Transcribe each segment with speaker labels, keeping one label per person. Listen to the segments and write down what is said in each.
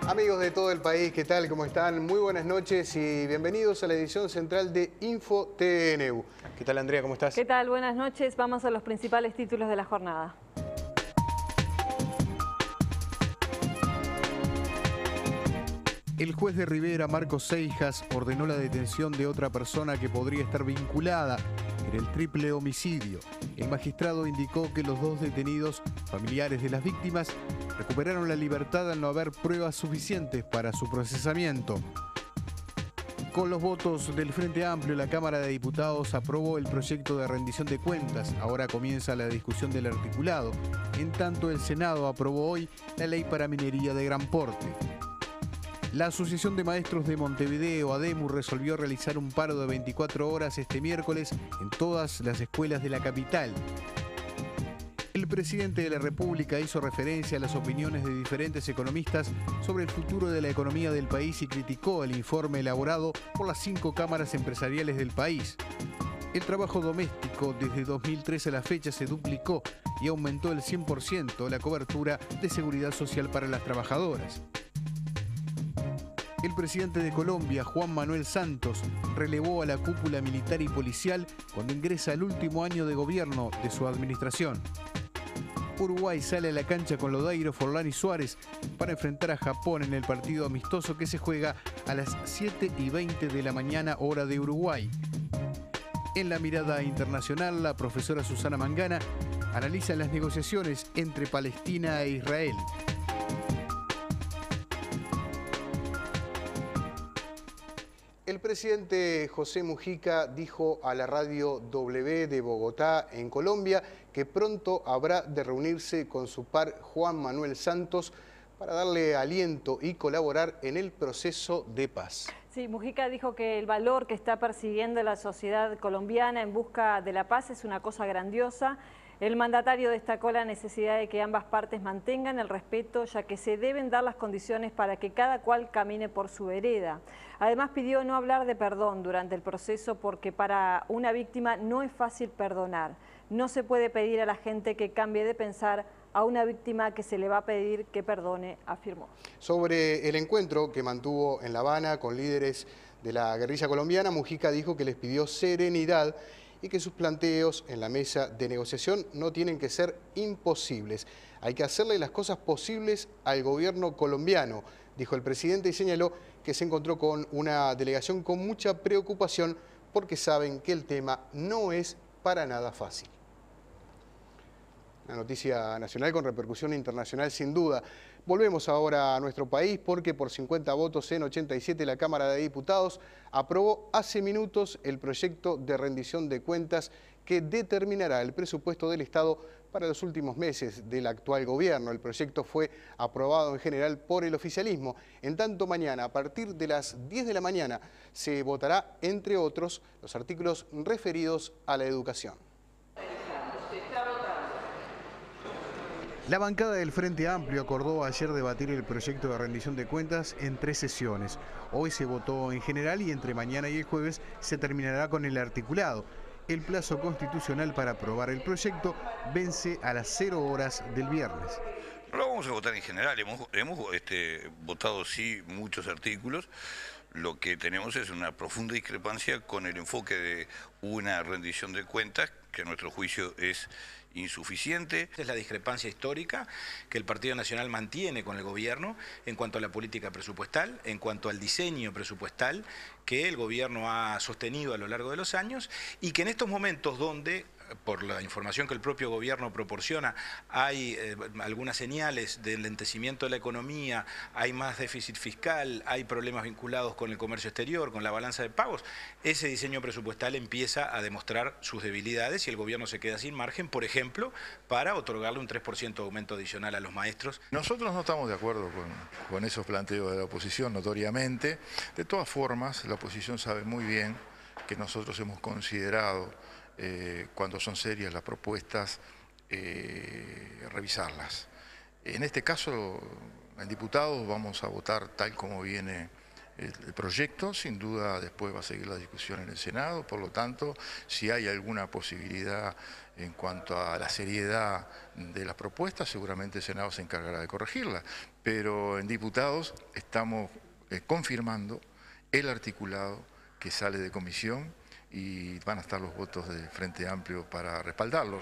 Speaker 1: Amigos de todo el país, ¿qué tal? ¿Cómo están? Muy buenas noches y bienvenidos a la edición central de Info TNU. ¿Qué tal, Andrea? ¿Cómo estás?
Speaker 2: ¿Qué tal? Buenas noches. Vamos a los principales títulos de la jornada.
Speaker 3: El juez de Rivera, Marcos Seijas, ordenó la detención de otra persona que podría estar vinculada en el triple homicidio. El magistrado indicó que los dos detenidos, familiares de las víctimas, recuperaron la libertad al no haber pruebas suficientes para su procesamiento. Con los votos del Frente Amplio, la Cámara de Diputados aprobó el proyecto de rendición de cuentas. Ahora comienza la discusión del articulado. En tanto, el Senado aprobó hoy la ley para minería de gran porte. La Asociación de Maestros de Montevideo, ADEMU, resolvió realizar un paro de 24 horas este miércoles en todas las escuelas de la capital. El presidente de la República hizo referencia a las opiniones de diferentes economistas sobre el futuro de la economía del país y criticó el informe elaborado por las 5 cámaras empresariales del país. El trabajo doméstico desde 2003 a la fecha se duplicó y aumentó el 100% la cobertura de seguridad social para las trabajadoras. El presidente de Colombia, Juan Manuel Santos, relevó a la cúpula militar y policial cuando ingresa al último año de gobierno de su administración. Uruguay sale a la cancha con Lodeiro, Forlán y Suárez para enfrentar a Japón en el partido amistoso que se juega a las 7:20 de la mañana, hora de Uruguay. En la mirada internacional, la profesora Susana Mangana analiza las negociaciones entre Palestina e Israel.
Speaker 1: El presidente José Mujica dijo a la radio W de Bogotá, en Colombia, que pronto habrá de reunirse con su par Juan Manuel Santos para darle aliento y colaborar en el proceso de paz.
Speaker 2: Sí, Mujica dijo que el valor que está persiguiendo la sociedad colombiana en busca de la paz es una cosa grandiosa. El mandatario destacó la necesidad de que ambas partes mantengan el respeto, ya que se deben dar las condiciones para que cada cual camine por su vereda. Además, pidió no hablar de perdón durante el proceso porque para una víctima no es fácil perdonar. No se puede pedir a la gente que cambie de pensar a una víctima que se le va a pedir que perdone, afirmó.
Speaker 1: Sobre el encuentro que mantuvo en La Habana con líderes de la guerrilla colombiana, Mujica dijo que les pidió serenidad y que sus planteos en la mesa de negociación no tienen que ser imposibles. Hay que hacerle las cosas posibles al gobierno colombiano, dijo el presidente, y señaló que se encontró con una delegación con mucha preocupación porque saben que el tema no es para nada fácil. Una noticia nacional con repercusión internacional sin duda. Volvemos ahora a nuestro país porque por 50 votos en 87 la Cámara de Diputados aprobó hace minutos el proyecto de rendición de cuentas que determinará el presupuesto del Estado para los últimos meses del actual gobierno. El proyecto fue aprobado en general por el oficialismo. En tanto, mañana, a partir de las 10 de la mañana, se votará, entre otros, los artículos referidos a la educación.
Speaker 3: La bancada del Frente Amplio acordó ayer debatir el proyecto de rendición de cuentas en 3 sesiones. Hoy se votó en general y entre mañana y el jueves se terminará con el articulado. El plazo constitucional para aprobar el proyecto vence a las 0 horas del viernes.
Speaker 4: No lo vamos a votar en general, hemos votado sí muchos artículos. Lo que tenemos es una profunda discrepancia con el enfoque de una rendición de cuentas que a nuestro juicio es insuficiente.
Speaker 5: Es la discrepancia histórica que el Partido Nacional mantiene con el gobierno en cuanto a la política presupuestal, en cuanto al diseño presupuestal que el gobierno ha sostenido a lo largo de los años y que en estos momentos donde, por la información que el propio gobierno proporciona, hay algunas señales de enlentecimiento de la economía, hay más déficit fiscal, hay problemas vinculados con el comercio exterior, con la balanza de pagos, ese diseño presupuestal empieza a demostrar sus debilidades y el gobierno se queda sin margen, por ejemplo, para otorgarle un 3% de aumento adicional a los maestros.
Speaker 6: Nosotros no estamos de acuerdo con esos planteos de la oposición, notoriamente. De todas formas, la oposición sabe muy bien que nosotros hemos considerado cuando son serias las propuestas, revisarlas. En este caso, en diputados vamos a votar tal como viene el proyecto. Sin duda después va a seguir la discusión en el Senado, por lo tanto, si hay alguna posibilidad en cuanto a la seriedad de las propuestas, seguramente el Senado se encargará de corregirla. Pero en diputados estamos confirmando el articulado que sale de comisión y van a estar los votos del Frente Amplio para respaldarlo.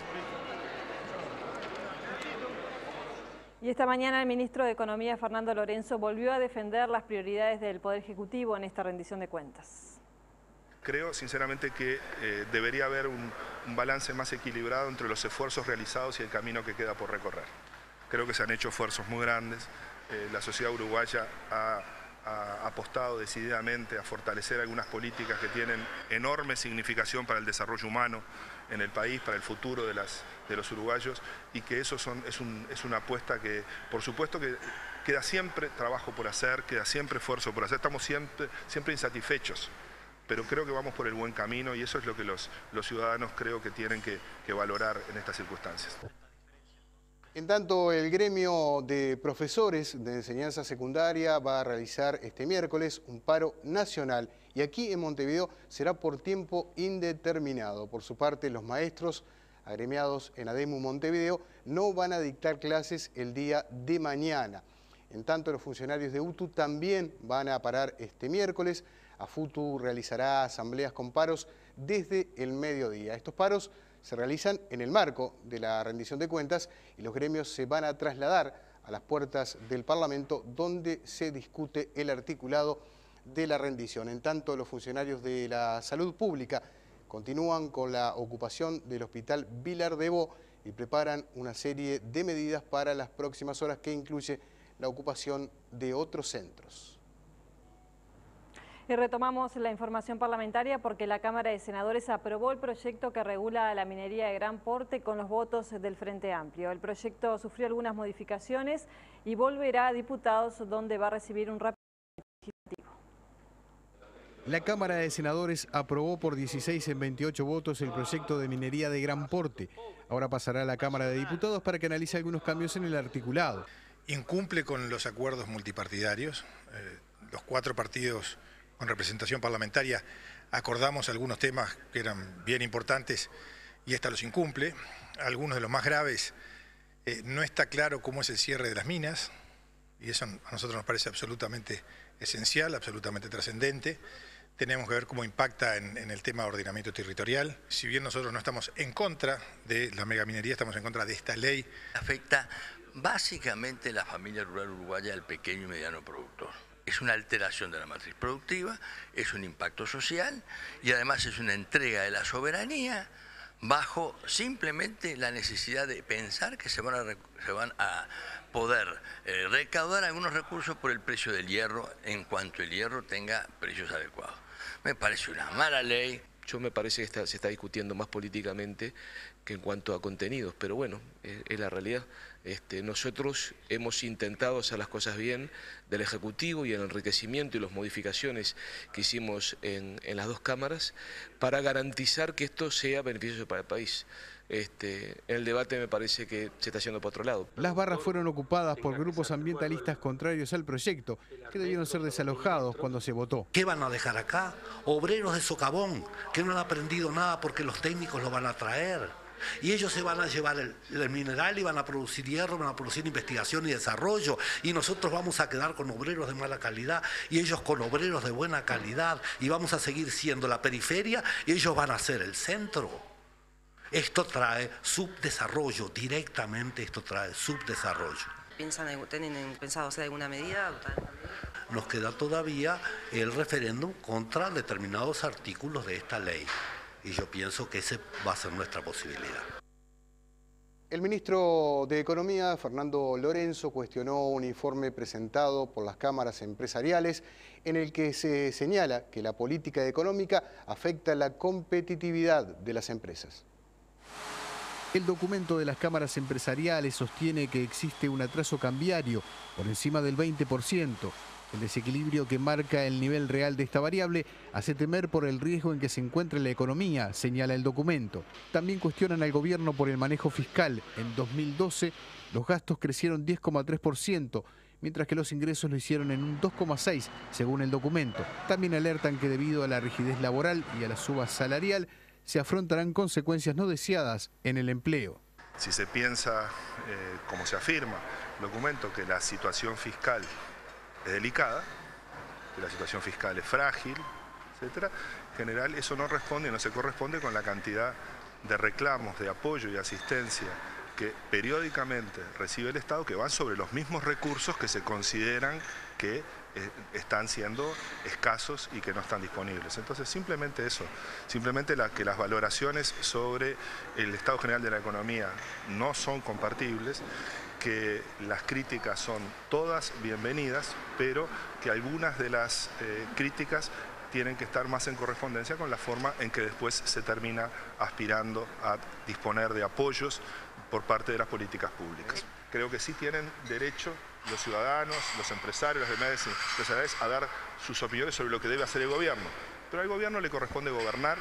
Speaker 2: Y esta mañana el ministro de Economía, Fernando Lorenzo, volvió a defender las prioridades del Poder Ejecutivo en esta rendición de cuentas.
Speaker 7: Creo sinceramente que debería haber un balance más equilibrado entre los esfuerzos realizados y el camino que queda por recorrer. Creo que se han hecho esfuerzos muy grandes. La sociedad uruguaya ha apostado decididamente a fortalecer algunas políticas que tienen enorme significación para el desarrollo humano en el país, para el futuro de los uruguayos, y que eso es una apuesta que, por supuesto, que queda siempre trabajo por hacer, queda siempre esfuerzo por hacer. Estamos siempre insatisfechos, pero creo que vamos por el buen camino y eso es lo que los ciudadanos creo que tienen que valorar en estas circunstancias.
Speaker 1: En tanto, el gremio de profesores de enseñanza secundaria va a realizar este miércoles un paro nacional y aquí en Montevideo será por tiempo indeterminado. Por su parte, los maestros agremiados en ADEMU Montevideo no van a dictar clases el día de mañana. En tanto, los funcionarios de UTU también van a parar este miércoles. AFUTU realizará asambleas con paros desde el mediodía. Estos paros se realizan en el marco de la rendición de cuentas y los gremios se van a trasladar a las puertas del Parlamento donde se discute el articulado de la rendición. En tanto, los funcionarios de la salud pública continúan con la ocupación del Hospital Vilar de Bo y preparan una serie de medidas para las próximas horas que incluye la ocupación de otros centros.
Speaker 2: Y retomamos la información parlamentaria porque la Cámara de Senadores aprobó el proyecto que regula la minería de gran porte con los votos del Frente Amplio. El proyecto sufrió algunas modificaciones y volverá a diputados donde va a recibir un rápido legislativo.
Speaker 3: La Cámara de Senadores aprobó por 16 en 28 votos el proyecto de minería de gran porte. Ahora pasará a la Cámara de Diputados para que analice algunos cambios en el articulado.
Speaker 5: Incumple con los acuerdos multipartidarios. Los 4 partidos con representación parlamentaria acordamos algunos temas que eran bien importantes y esta los incumple. Algunos de los más graves, no está claro cómo es el cierre de las minas y eso a nosotros nos parece absolutamente esencial, absolutamente trascendente. Tenemos que ver cómo impacta en el tema de ordenamiento territorial. Si bien nosotros no estamos en contra de la megaminería, estamos en contra de esta ley.
Speaker 8: Afecta básicamente la familia rural uruguaya al pequeño y mediano productor. Es una alteración de la matriz productiva, es un impacto social y además es una entrega de la soberanía bajo simplemente la necesidad de pensar que se van a poder recaudar algunos recursos por el precio del hierro en cuanto el hierro tenga precios adecuados. Me parece una mala ley.
Speaker 9: Yo me parece que se está discutiendo más políticamente que en cuanto a contenidos, pero bueno, es la realidad. Nosotros hemos intentado hacer las cosas bien del Ejecutivo y el enriquecimiento y las modificaciones que hicimos en las 2 cámaras para garantizar que esto sea beneficioso para el país. El debate me parece que se está haciendo por otro lado.
Speaker 3: Las barras fueron ocupadas por grupos ambientalistas contrarios al proyecto, que debieron ser desalojados cuando se votó.
Speaker 10: ¿Qué van a dejar acá? Obreros de socavón, que no han aprendido nada porque los técnicos lo van a traer. Y ellos se van a llevar el mineral y van a producir hierro, van a producir investigación y desarrollo. Y nosotros vamos a quedar con obreros de mala calidad y ellos con obreros de buena calidad. Y vamos a seguir siendo la periferia y ellos van a ser el centro. Esto trae subdesarrollo, directamente esto trae subdesarrollo.
Speaker 11: ¿Tienen pensado hacer alguna medida?
Speaker 10: Nos queda todavía el referéndum contra determinados artículos de esta ley. Y yo pienso que esa va a ser nuestra posibilidad.
Speaker 1: El ministro de Economía, Fernando Lorenzo, cuestionó un informe presentado por las cámaras empresariales en el que se señala que la política económica afecta la competitividad de las empresas.
Speaker 3: El documento de las cámaras empresariales sostiene que existe un atraso cambiario por encima del 20%. El desequilibrio que marca el nivel real de esta variable hace temer por el riesgo en que se encuentre la economía, señala el documento. También cuestionan al gobierno por el manejo fiscal. En 2012 los gastos crecieron 10,3%, mientras que los ingresos lo hicieron en un 2,6 según el documento. También alertan que debido a la rigidez laboral y a la suba salarial se afrontarán consecuencias no deseadas en el empleo.
Speaker 7: Si se piensa, como se afirma en el documento, que la situación fiscal es delicada, que la situación fiscal es frágil, etcétera, en general eso no responde, no se corresponde con la cantidad de reclamos, de apoyo y asistencia que periódicamente recibe el Estado, que van sobre los mismos recursos que se consideran que están siendo escasos y que no están disponibles. Entonces simplemente eso, simplemente que las valoraciones sobre el estado general de la economía no son compartibles, que las críticas son todas bienvenidas, pero que algunas de las críticas tienen que estar más en correspondencia con la forma en que después se termina aspirando a disponer de apoyos por parte de las políticas públicas. Creo que sí tienen derecho los ciudadanos, los empresarios, las demás empresariales a dar sus opiniones sobre lo que debe hacer el gobierno. Pero al gobierno le corresponde gobernar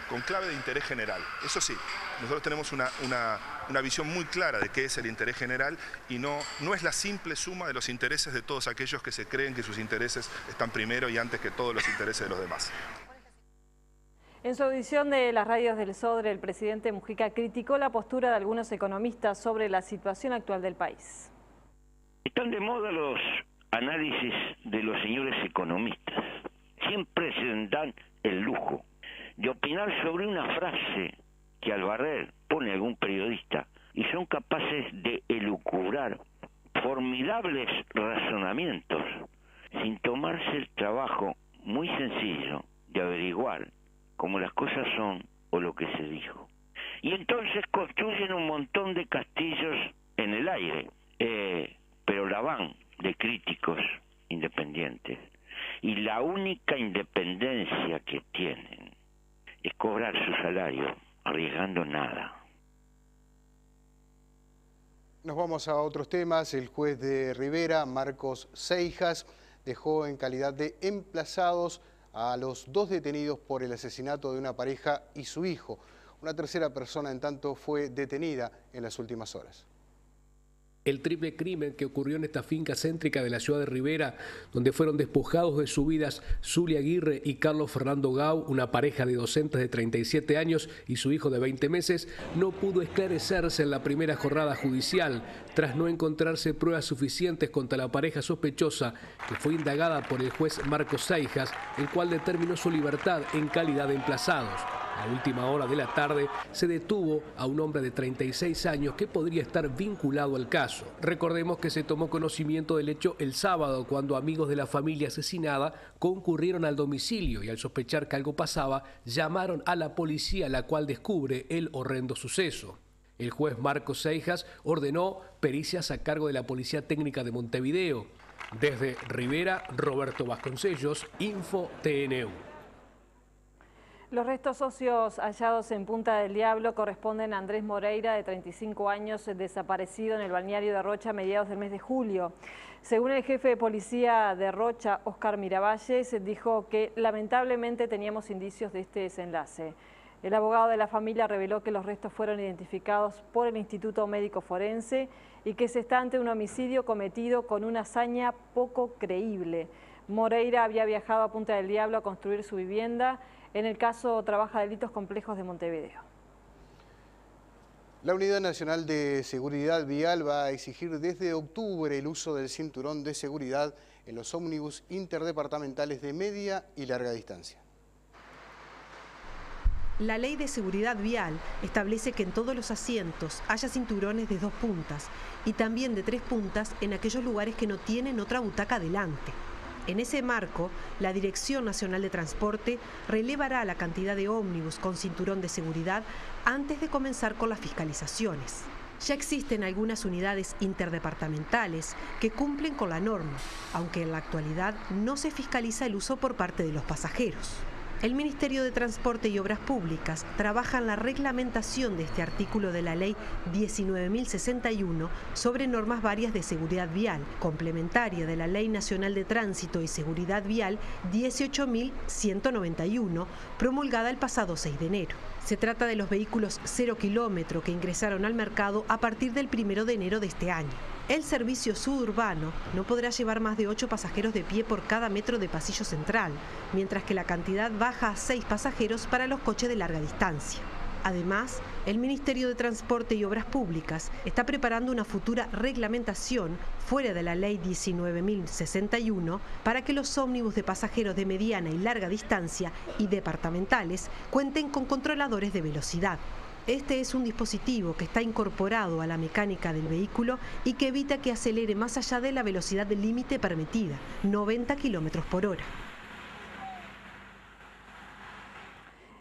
Speaker 7: con clave de interés general. Eso sí, nosotros tenemos una visión muy clara de qué es el interés general y no es la simple suma de los intereses de todos aquellos que se creen que sus intereses están primero y antes que todos los intereses de los demás.
Speaker 2: En su audición de las radios del Sodre, el presidente Mujica criticó la postura de algunos economistas sobre la situación actual del país.
Speaker 12: Están de moda los análisis de los señores economistas. Siempre se dan el lujo de opinar sobre una frase que al barrer pone algún periodista y son capaces de elucubrar formidables razonamientos sin tomarse el trabajo muy sencillo de averiguar cómo las cosas son o lo que se dijo. Y entonces construyen un montón de castillos en el aire, pero la van de críticos independientes. Y la única independencia que tienen es cobrar su salario, arriesgando nada.
Speaker 1: Nos vamos a otros temas. El juez de Rivera, Marcos Seijas, dejó en calidad de emplazados a los 2 detenidos por el asesinato de una pareja y su hijo. Una tercera persona, en tanto, fue detenida en las últimas horas.
Speaker 13: El triple crimen que ocurrió en esta finca céntrica de la ciudad de Rivera, donde fueron despojados de sus vidas Zulia Aguirre y Carlos Fernando Gau, una pareja de docentes de 37 años y su hijo de 20 meses, no pudo esclarecerse en la primera jornada judicial, tras no encontrarse pruebas suficientes contra la pareja sospechosa, que fue indagada por el juez Marcos Seijas, el cual determinó su libertad en calidad de emplazados. A última hora de la tarde se detuvo a un hombre de 36 años que podría estar vinculado al caso. Recordemos que se tomó conocimiento del hecho el sábado, cuando amigos de la familia asesinada concurrieron al domicilio y al sospechar que algo pasaba, llamaron a la policía, la cual descubre el horrendo suceso. El juez Marcos Seijas ordenó pericias a cargo de la Policía Técnica de Montevideo. Desde Rivera, Roberto Vasconcellos, Info TNU.
Speaker 2: Los restos óseos hallados en Punta del Diablo corresponden a Andrés Moreira, de 35 años, desaparecido en el balneario de Rocha a mediados del mes de julio. Según el jefe de policía de Rocha, Óscar Miravalles, dijo que lamentablemente teníamos indicios de este desenlace. El abogado de la familia reveló que los restos fueron identificados por el Instituto Médico Forense y que se está ante un homicidio cometido con una hazaña poco creíble. Moreira había viajado a Punta del Diablo a construir su vivienda. En el caso trabaja Delitos Complejos de Montevideo.
Speaker 1: La Unidad Nacional de Seguridad Vial va a exigir desde octubre el uso del cinturón de seguridad en los ómnibus interdepartamentales de media y larga distancia.
Speaker 14: La Ley de Seguridad Vial establece que en todos los asientos haya cinturones de 2 puntas y también de 3 puntas en aquellos lugares que no tienen otra butaca delante. En ese marco, la Dirección Nacional de Transporte relevará la cantidad de ómnibus con cinturón de seguridad antes de comenzar con las fiscalizaciones. Ya existen algunas unidades interdepartamentales que cumplen con la norma, aunque en la actualidad no se fiscaliza el uso por parte de los pasajeros. El Ministerio de Transporte y Obras Públicas trabaja en la reglamentación de este artículo de la Ley 19.061 sobre normas varias de seguridad vial, complementaria de la Ley Nacional de Tránsito y Seguridad Vial 18.191, promulgada el pasado 6 de enero. Se trata de los vehículos 0 kilómetro que ingresaron al mercado a partir del 1 de enero de este año. El servicio suburbano no podrá llevar más de 8 pasajeros de pie por cada metro de pasillo central, mientras que la cantidad baja a 6 pasajeros para los coches de larga distancia. Además, el Ministerio de Transporte y Obras Públicas está preparando una futura reglamentación fuera de la Ley 19.061 para que los ómnibus de pasajeros de mediana y larga distancia y departamentales cuenten con controladores de velocidad. Este es un dispositivo que está incorporado a la mecánica del vehículo y que evita que acelere más allá de la velocidad del límite permitida, 90 km/h.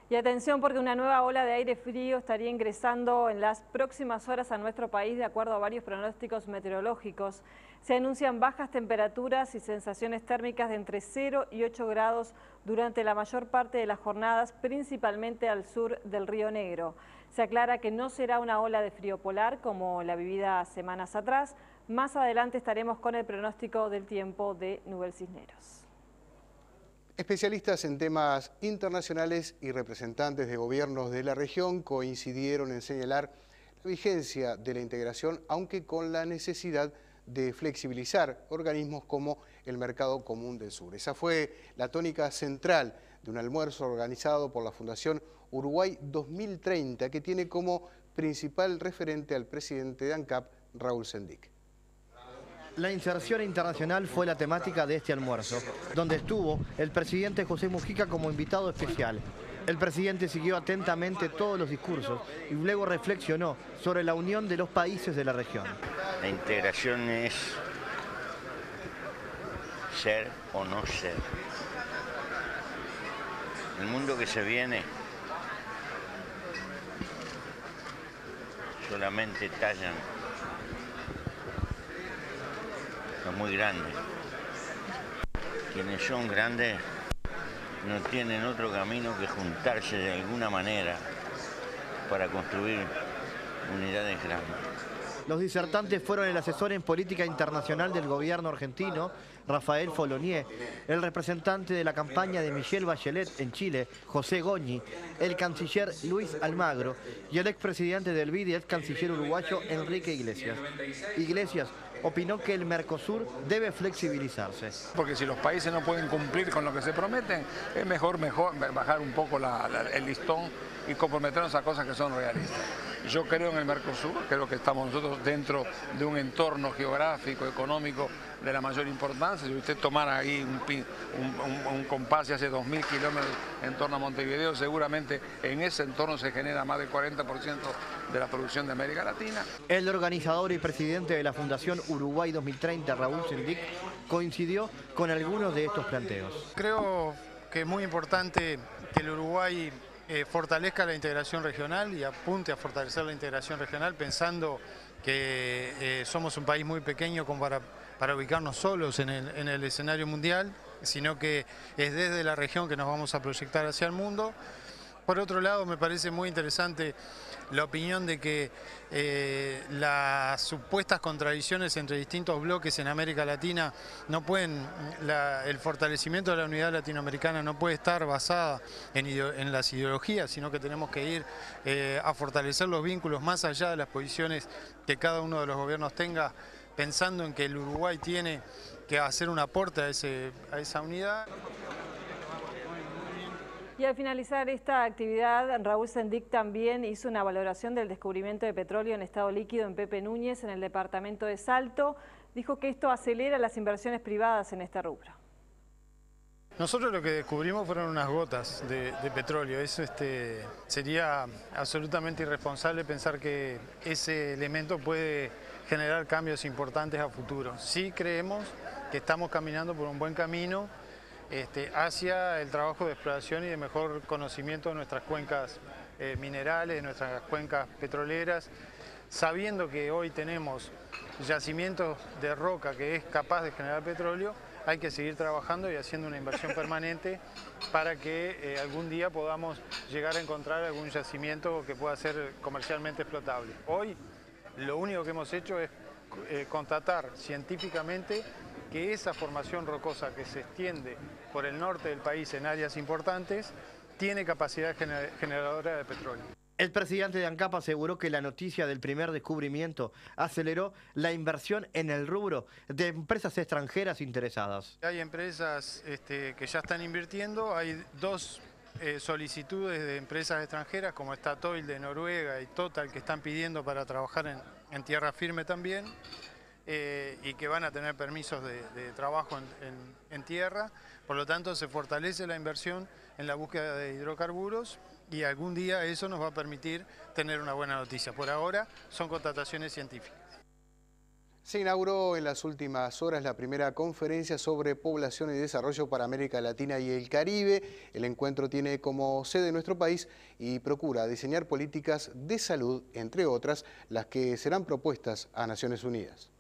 Speaker 2: Y atención, porque una nueva ola de aire frío estaría ingresando en las próximas horas a nuestro país, de acuerdo a varios pronósticos meteorológicos. Se anuncian bajas temperaturas y sensaciones térmicas de entre 0 y 8 grados durante la mayor parte de las jornadas, principalmente al sur del Río Negro. Se aclara que no será una ola de frío polar como la vivida semanas atrás. Más adelante estaremos con el pronóstico del tiempo de Nubel Cisneros.
Speaker 1: Especialistas en temas internacionales y representantes de gobiernos de la región coincidieron en señalar la vigencia de la integración, aunque con la necesidad de flexibilizar organismos como el Mercado Común del Sur. Esa fue la tónica central de un almuerzo organizado por la Fundación Uruguay 2030, que tiene como principal referente al presidente de ANCAP, Raúl Sendic.
Speaker 15: La inserción internacional fue la temática de este almuerzo, donde estuvo el presidente José Mujica como invitado especial. El presidente siguió atentamente todos los discursos y luego reflexionó sobre la unión de los países de la región.
Speaker 12: La integración es ser o no ser. El mundo que se viene solamente tallan los muy grandes. Quienes son grandes no tienen otro camino que juntarse de alguna manera para construir unidades grandes.
Speaker 15: Los disertantes fueron el asesor en política internacional del gobierno argentino, Rafael Folonier, el representante de la campaña de Michelle Bachelet en Chile, José Goñi, el canciller Luis Almagro y el expresidente del BID y ex canciller uruguayo Enrique Iglesias. Iglesias opinó que el Mercosur debe flexibilizarse.
Speaker 16: Porque si los países no pueden cumplir con lo que se prometen, es mejor bajar un poco el listón y comprometernos a cosas que son realistas. Yo creo en el Mercosur, creo que estamos nosotros dentro de un entorno geográfico, económico de la mayor importancia. Si usted tomara ahí un compás de hace 2.000 kilómetros en torno a Montevideo, seguramente en ese entorno se genera más del 40% de la producción de América Latina.
Speaker 15: El organizador y presidente de la Fundación Uruguay 2030, Raúl Sendic, coincidió con algunos de estos planteos.
Speaker 17: Creo que es muy importante que el Uruguay fortalezca la integración regional y apunte a fortalecer la integración regional, pensando que somos un país muy pequeño como para ubicarnos solos en el escenario mundial, sino que es desde la región que nos vamos a proyectar hacia el mundo. Por otro lado, me parece muy interesante la opinión de que las supuestas contradicciones entre distintos bloques en América Latina no pueden, el fortalecimiento de la unidad latinoamericana no puede estar basada en las ideologías, sino que tenemos que ir a fortalecer los vínculos más allá de las posiciones que cada uno de los gobiernos tenga, pensando en que el Uruguay tiene que hacer un aporte a esa unidad.
Speaker 2: Y al finalizar esta actividad, Raúl Sendic también hizo una valoración del descubrimiento de petróleo en estado líquido en Pepe Núñez, en el departamento de Salto. Dijo que esto acelera las inversiones privadas en este rubro.
Speaker 17: Nosotros lo que descubrimos fueron unas gotas de petróleo. Eso sería absolutamente irresponsable pensar que ese elemento puede generar cambios importantes a futuro. Sí creemos que estamos caminando por un buen camino hacia el trabajo de exploración y de mejor conocimiento de nuestras cuencas minerales, de nuestras cuencas petroleras, sabiendo que hoy tenemos yacimientos de roca que es capaz de generar petróleo. Hay que seguir trabajando y haciendo una inversión permanente para que algún día podamos llegar a encontrar algún yacimiento que pueda ser comercialmente explotable. Hoy lo único que hemos hecho es constatar científicamente que esa formación rocosa que se extiende por el norte del país en áreas importantes tiene capacidad generadora de petróleo.
Speaker 15: El presidente de ANCAP aseguró que la noticia del primer descubrimiento aceleró la inversión en el rubro de empresas extranjeras interesadas.
Speaker 17: Hay empresas que ya están invirtiendo, hay dos solicitudes de empresas extranjeras como Statoil de Noruega y Total que están pidiendo para trabajar en tierra firme también y que van a tener permisos de trabajo en tierra. Por lo tanto, se fortalece la inversión en la búsqueda de hidrocarburos y algún día eso nos va a permitir tener una buena noticia. Por ahora son constataciones científicas.
Speaker 1: Se inauguró en las últimas horas la primera conferencia sobre población y desarrollo para América Latina y el Caribe. El encuentro tiene como sede nuestro país y procura diseñar políticas de salud, entre otras, las que serán propuestas a Naciones Unidas.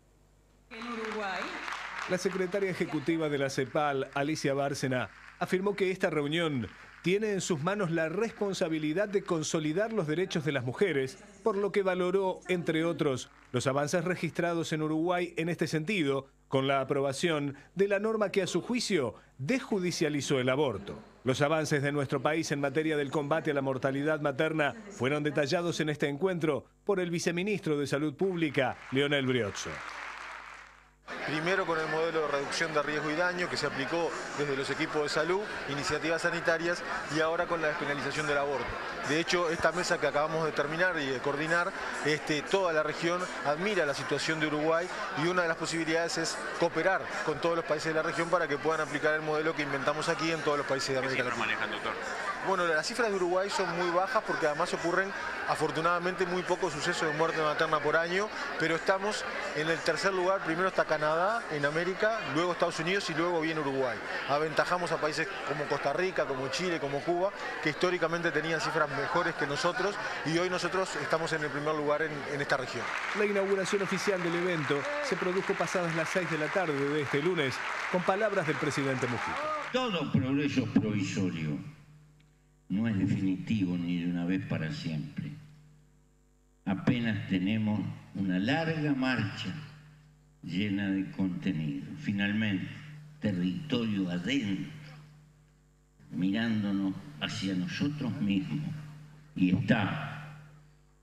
Speaker 18: En Uruguay,
Speaker 13: la secretaria ejecutiva de la CEPAL, Alicia Bárcena, afirmó que esta reunión tiene en sus manos la responsabilidad de consolidar los derechos de las mujeres, por lo que valoró, entre otros, los avances registrados en Uruguay en este sentido, con la aprobación de la norma que a su juicio desjudicializó el aborto. Los avances de nuestro país en materia del combate a la mortalidad materna fueron detallados en este encuentro por el viceministro de Salud Pública, Leonel Briozzo.
Speaker 19: Primero con el modelo de reducción de riesgo y daño que se aplicó desde los equipos de salud, iniciativas sanitarias y ahora con la despenalización del aborto. De hecho, esta mesa que acabamos de terminar y de coordinar, toda la región admira la situación de Uruguay y una de las posibilidades es cooperar con todos los países de la región para que puedan aplicar el modelo que inventamos aquí en todos los países de América Latina. ¿Qué cifras manejan, doctor? Bueno, las cifras de Uruguay son muy bajas porque además ocurren afortunadamente muy pocos sucesos de muerte materna por año, pero estamos en el tercer lugar. Primero está Canadá en América, luego Estados Unidos y luego viene Uruguay. Aventajamos a países como Costa Rica, como Chile, como Cuba, que históricamente tenían cifras mejores que nosotros y hoy nosotros estamos en el primer lugar en esta región.
Speaker 13: La inauguración oficial del evento se produjo pasadas las 6 de la tarde de este lunes con palabras del presidente Mujica.
Speaker 20: Todo progreso es provisorio. No es definitivo ni de una vez para siempre. Apenas tenemos una larga marcha llena de contenido. Finalmente, territorio adentro, mirándonos hacia nosotros mismos y está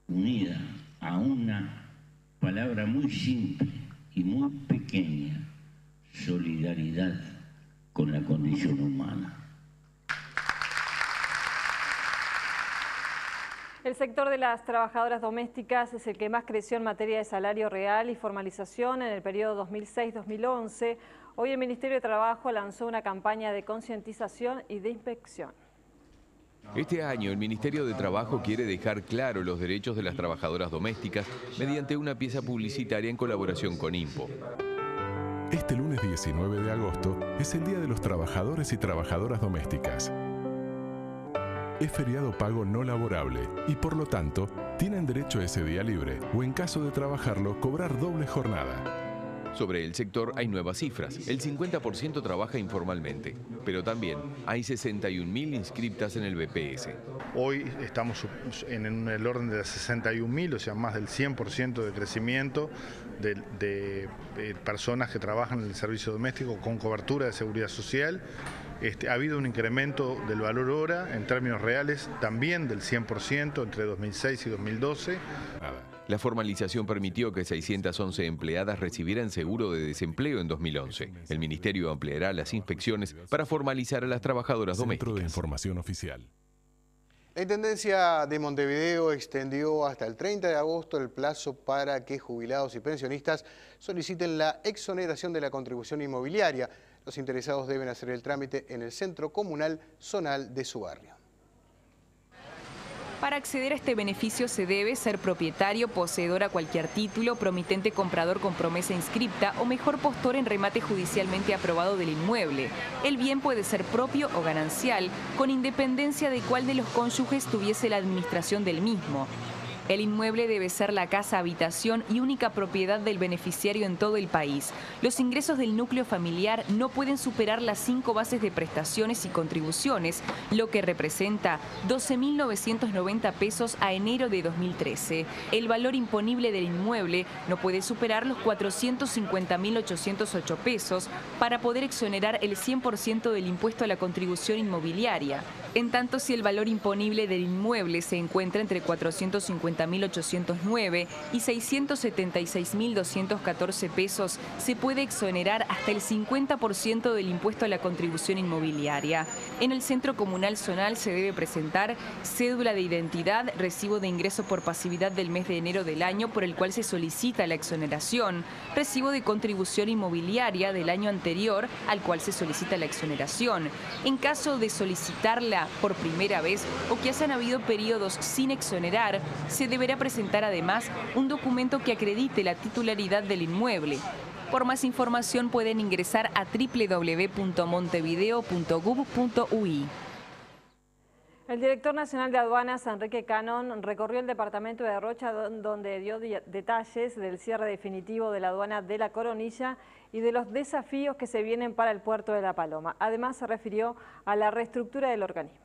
Speaker 20: unida a una palabra muy simple y muy pequeña: solidaridad con la condición humana.
Speaker 2: El sector de las trabajadoras domésticas es el que más creció en materia de salario real y formalización en el periodo 2006-2011. Hoy el Ministerio de Trabajo lanzó una campaña de concientización y de inspección.
Speaker 21: Este año el Ministerio de Trabajo quiere dejar claro los derechos de las trabajadoras domésticas mediante una pieza publicitaria en colaboración con INPO.
Speaker 22: Este lunes 19 de agosto es el Día de los Trabajadores y Trabajadoras Domésticas. Es feriado pago no laborable y por lo tanto tienen derecho a ese día libre o en caso de trabajarlo cobrar doble jornada.
Speaker 21: Sobre el sector hay nuevas cifras. El 50% trabaja informalmente, pero también hay 61.000 inscriptas en el BPS.
Speaker 6: Hoy estamos en el orden de las 61.000, o sea, más del 100% de crecimiento de personas que trabajan en el servicio doméstico con cobertura de seguridad social. Ha habido un incremento del valor hora en términos reales también del 100% entre 2006 y 2012.
Speaker 21: La formalización permitió que 611 empleadas recibieran seguro de desempleo en 2011. El Ministerio ampliará las inspecciones para formalizar a las trabajadoras domésticas.
Speaker 22: Centro de Información Oficial.
Speaker 1: La Intendencia de Montevideo extendió hasta el 30 de agosto el plazo para que jubilados y pensionistas soliciten la exoneración de la contribución inmobiliaria. Los interesados deben hacer el trámite en el centro comunal zonal de su barrio.
Speaker 23: Para acceder a este beneficio se debe ser propietario, poseedor a cualquier título, promitente comprador con promesa inscripta o mejor postor en remate judicialmente aprobado del inmueble. El bien puede ser propio o ganancial, con independencia de cuál de los cónyuges tuviese la administración del mismo. El inmueble debe ser la casa habitación y única propiedad del beneficiario en todo el país. Los ingresos del núcleo familiar no pueden superar las 5 bases de prestaciones y contribuciones, lo que representa 12.990 pesos a enero de 2013. El valor imponible del inmueble no puede superar los 450.808 pesos para poder exonerar el 100% del impuesto a la contribución inmobiliaria. En tanto, si el valor imponible del inmueble se encuentra entre 450.809 y 676.214 pesos, se puede exonerar hasta el 50% del impuesto a la contribución inmobiliaria. En el Centro Comunal Zonal se debe presentar cédula de identidad, recibo de ingreso por pasividad del mes de enero del año por el cual se solicita la exoneración, recibo de contribución inmobiliaria del año anterior al cual se solicita la exoneración. En caso de solicitarla por primera vez o que hayan habido periodos sin exonerar, se deberá presentar además un documento que acredite la titularidad del inmueble. Por más información pueden ingresar a www.montevideo.gov.ui.
Speaker 2: El director nacional de aduanas, Enrique Cannon, recorrió el departamento de Rocha, donde dio detalles del cierre definitivo de la aduana de La Coronilla y de los desafíos que se vienen para el puerto de La Paloma. Además, se refirió a la reestructura del organismo.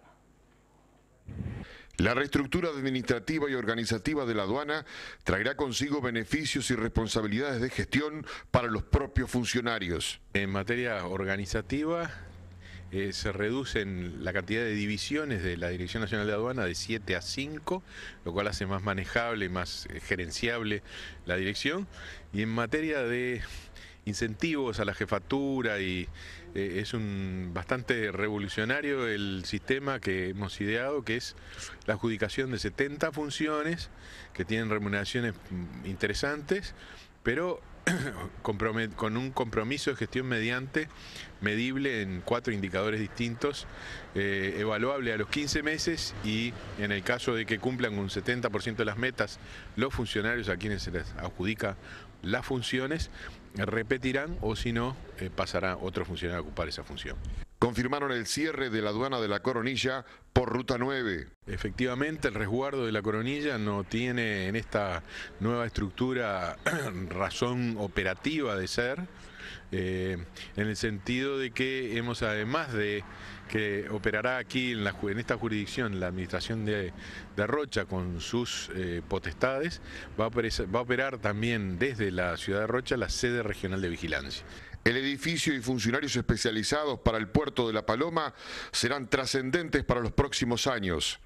Speaker 4: La reestructura administrativa y organizativa de la aduana traerá consigo beneficios y responsabilidades de gestión para los propios funcionarios.
Speaker 5: En materia organizativa, se reducen la cantidad de divisiones de la Dirección Nacional de Aduana de 7 a 5, lo cual hace más manejable y más gerenciable la dirección. Y en materia de incentivos a la jefatura, y es bastante revolucionario el sistema que hemos ideado, que es la adjudicación de 70 funciones que tienen remuneraciones interesantes, pero con un compromiso de gestión medible en 4 indicadores distintos, evaluable a los 15 meses, y en el caso de que cumplan un 70% de las metas, los funcionarios a quienes se les adjudica las funciones repetirán, o si no, pasará otro funcionario a ocupar esa función.
Speaker 4: Confirmaron el cierre de la aduana de La Coronilla por Ruta 9.
Speaker 5: Efectivamente, el resguardo de La Coronilla no tiene en esta nueva estructura razón operativa de ser, en el sentido de que hemos, además de que operará aquí en esta jurisdicción la administración de Rocha con sus potestades, va a operar también desde la ciudad de Rocha la sede regional de vigilancia.
Speaker 4: El edificio y funcionarios especializados para el puerto de La Paloma serán trascendentes para los próximos años.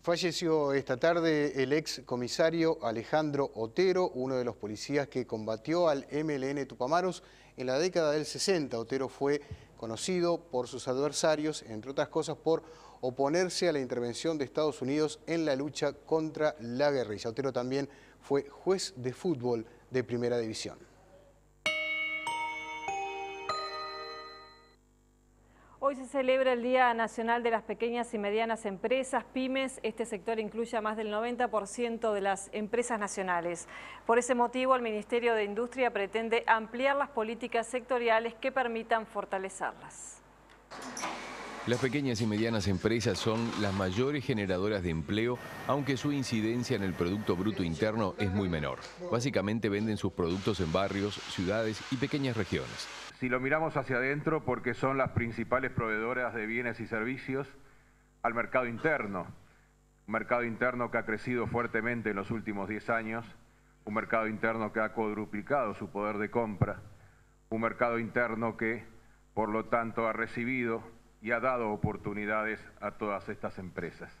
Speaker 1: Falleció esta tarde el ex comisario Alejandro Otero, uno de los policías que combatió al MLN Tupamaros en la década del 60. Otero fue conocido por sus adversarios, entre otras cosas por oponerse a la intervención de Estados Unidos en la lucha contra la guerrilla. Otero también fue juez de fútbol de Primera División.
Speaker 2: Hoy se celebra el Día Nacional de las Pequeñas y Medianas Empresas, pymes. Este sector incluye a más del 90% de las empresas nacionales. Por ese motivo, el Ministerio de Industria pretende ampliar las políticas sectoriales que permitan fortalecerlas.
Speaker 21: Las pequeñas y medianas empresas son las mayores generadoras de empleo, aunque su incidencia en el Producto Bruto Interno es muy menor. Básicamente venden sus productos en barrios, ciudades y pequeñas regiones.
Speaker 8: Si lo miramos hacia adentro, porque son las principales proveedoras de bienes y servicios al mercado interno. Un mercado interno que ha crecido fuertemente en los últimos 10 años, un mercado interno que ha cuadruplicado su poder de compra, un mercado interno que, por lo tanto, ha recibido y ha dado oportunidades a todas estas empresas.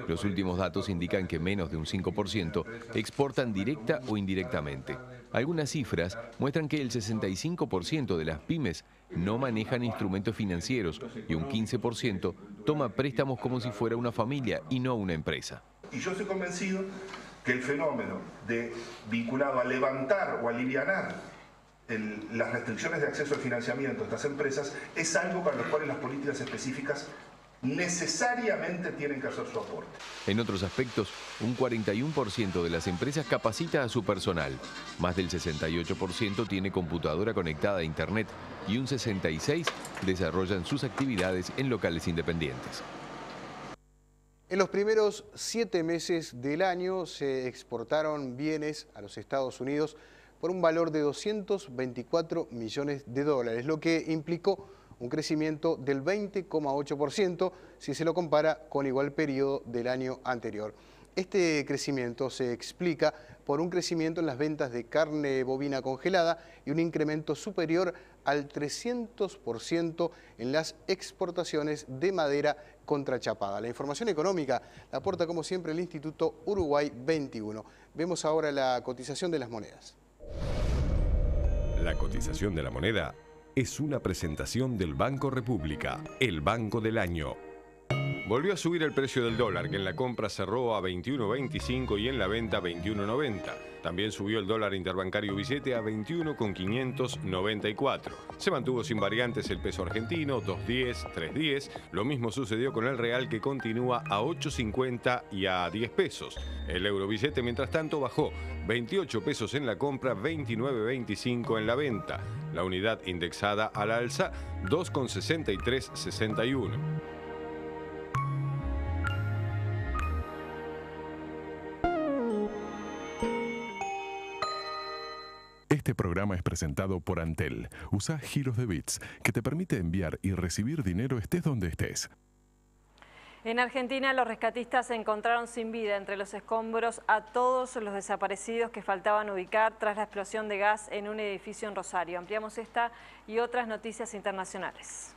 Speaker 21: Los últimos datos indican que menos de un 5% exportan directa o indirectamente. Algunas cifras muestran que el 65% de las pymes no manejan instrumentos financieros y un 15% toma préstamos como si fuera una familia y no una empresa.
Speaker 24: Y yo estoy convencido que el fenómeno vinculado a levantar o alivianar las restricciones de acceso al financiamiento de estas empresas es algo para lo cual las políticas específicas necesariamente tienen que hacer su aporte.
Speaker 21: En otros aspectos, un 41% de las empresas capacita a su personal, más del 68% tiene computadora conectada a Internet y un 66% desarrollan sus actividades en locales independientes.
Speaker 1: En los primeros 7 meses del año se exportaron bienes a los Estados Unidos por un valor de 224 millones de dólares, lo que implicó un crecimiento del 20,8% si se lo compara con igual periodo del año anterior. Este crecimiento se explica por un crecimiento en las ventas de carne bovina congelada y un incremento superior al 300% en las exportaciones de madera contrachapada. La información económica la aporta como siempre el Instituto Uruguay 21. Vemos ahora la cotización de las monedas.
Speaker 3: La cotización de la moneda es una presentación del Banco República, el banco del año. Volvió a subir el precio del dólar, que en la compra cerró a 21.25 y en la venta 21.90. También subió el dólar interbancario billete a 21,594. Se mantuvo sin variantes el peso argentino, 2.10, 3.10. Lo mismo sucedió con el real, que continúa a 8.50 y a 10 pesos. El euro billete, mientras tanto, bajó 28 pesos en la compra, 29.25 en la venta. La unidad indexada al alza, 2,6361.
Speaker 22: Este programa es presentado por Antel. Usa giros de bits que te permite enviar y recibir dinero estés donde estés.
Speaker 2: En Argentina, los rescatistas encontraron sin vida entre los escombros a todos los desaparecidos que faltaban ubicar tras la explosión de gas en un edificio en Rosario. Ampliamos esta y otras noticias internacionales.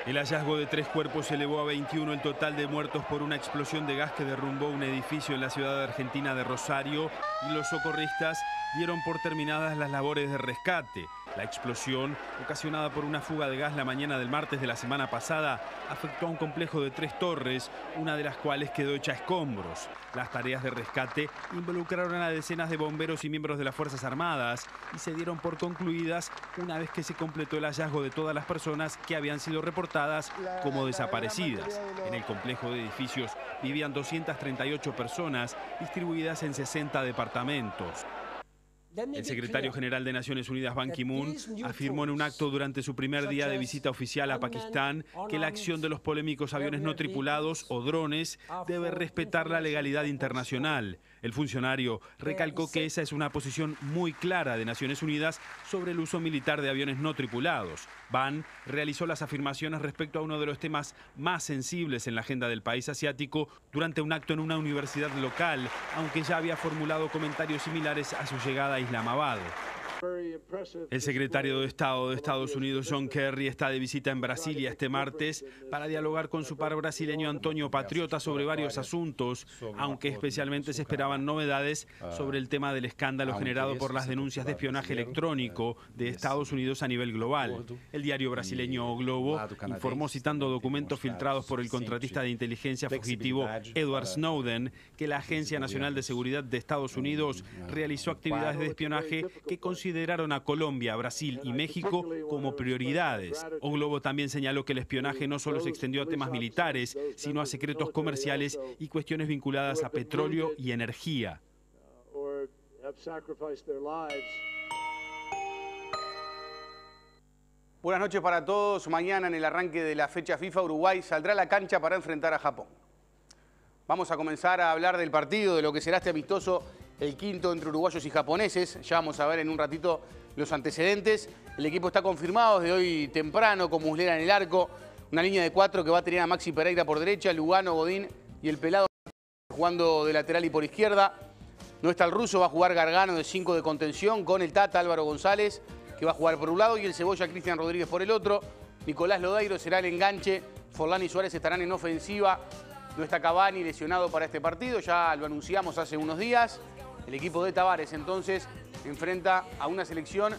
Speaker 9: El hallazgo de 3 cuerpos elevó a 21 el total de muertos por una explosión de gas que derrumbó un edificio en la ciudad argentina de Rosario, y los socorristas dieron por terminadas las labores de rescate. La explosión, ocasionada por una fuga de gas la mañana del martes de la semana pasada, afectó a un complejo de 3 torres, una de las cuales quedó hecha escombros. Las tareas de rescate involucraron a decenas de bomberos y miembros de las Fuerzas Armadas y se dieron por concluidas una vez que se completó el hallazgo de todas las personas que habían sido reportadas como desaparecidas. En el complejo de edificios vivían 238 personas distribuidas en 60 departamentos. El secretario general de Naciones Unidas, Ban Ki-moon, afirmó en un acto durante su primer día de visita oficial a Pakistán que la acción de los polémicos aviones no tripulados o drones debe respetar la legalidad internacional. El funcionario recalcó que esa es una posición muy clara de Naciones Unidas sobre el uso militar de aviones no tripulados. Ban realizó las afirmaciones respecto a uno de los temas más sensibles en la agenda del país asiático durante un acto en una universidad local, aunque ya había formulado comentarios similares a su llegada a Islamabad. El secretario de Estado de Estados Unidos, John Kerry, está de visita en Brasilia este martes para dialogar con su par brasileño Antonio Patriota sobre varios asuntos, aunque especialmente se esperaban novedades sobre el tema del escándalo generado por las denuncias de espionaje electrónico de Estados Unidos a nivel global. El diario brasileño O Globo informó, citando documentos filtrados por el contratista de inteligencia fugitivo Edward Snowden, que la Agencia Nacional de Seguridad de Estados Unidos realizó actividades de espionaje que consideraron a Colombia, Brasil y México como prioridades. O Globo también señaló que el espionaje no solo se extendió a temas militares, sino a secretos comerciales y cuestiones vinculadas a petróleo y energía.
Speaker 10: Buenas noches para todos. Mañana, en el arranque de la fecha FIFA, Uruguay saldrá a la cancha para enfrentar a Japón. Vamos a comenzar a hablar del partido, de lo que será este amistoso, el quinto entre uruguayos y japoneses. Ya vamos a ver en un ratito los antecedentes. El equipo está confirmado desde hoy temprano, con Muslera en el arco. Una línea de 4 que va a tener a Maxi Pereira por derecha, Lugano, Godín y el Pelado jugando de lateral y por izquierda. No está el ruso, va a jugar Gargano de 5 de contención con el Tata Álvaro González, que va a jugar por un lado, y el Cebolla Cristian Rodríguez por el otro. Nicolás Lodeiro será el enganche. Forlán y Suárez estarán en ofensiva. No está Cavani, lesionado para este partido, ya lo anunciamos hace unos días. El equipo de Tavares entonces enfrenta a una selección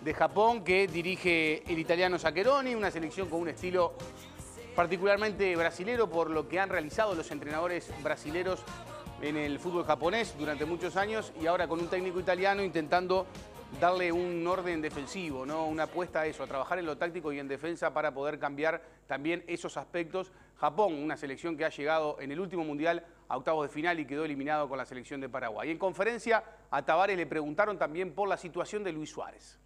Speaker 10: de Japón que dirige el italiano Zaccheroni, una selección con un estilo particularmente brasilero por lo que han realizado los entrenadores brasileros en el fútbol japonés durante muchos años, y ahora con un técnico italiano intentando darle un orden defensivo, ¿no? Una apuesta a eso, a trabajar en lo táctico y en defensa para poder cambiar también esos aspectos. Japón, una selección que ha llegado en el último mundial a octavos de final y quedó eliminado con la selección de Paraguay. En conferencia a Tavares le preguntaron también por la situación de Luis Suárez.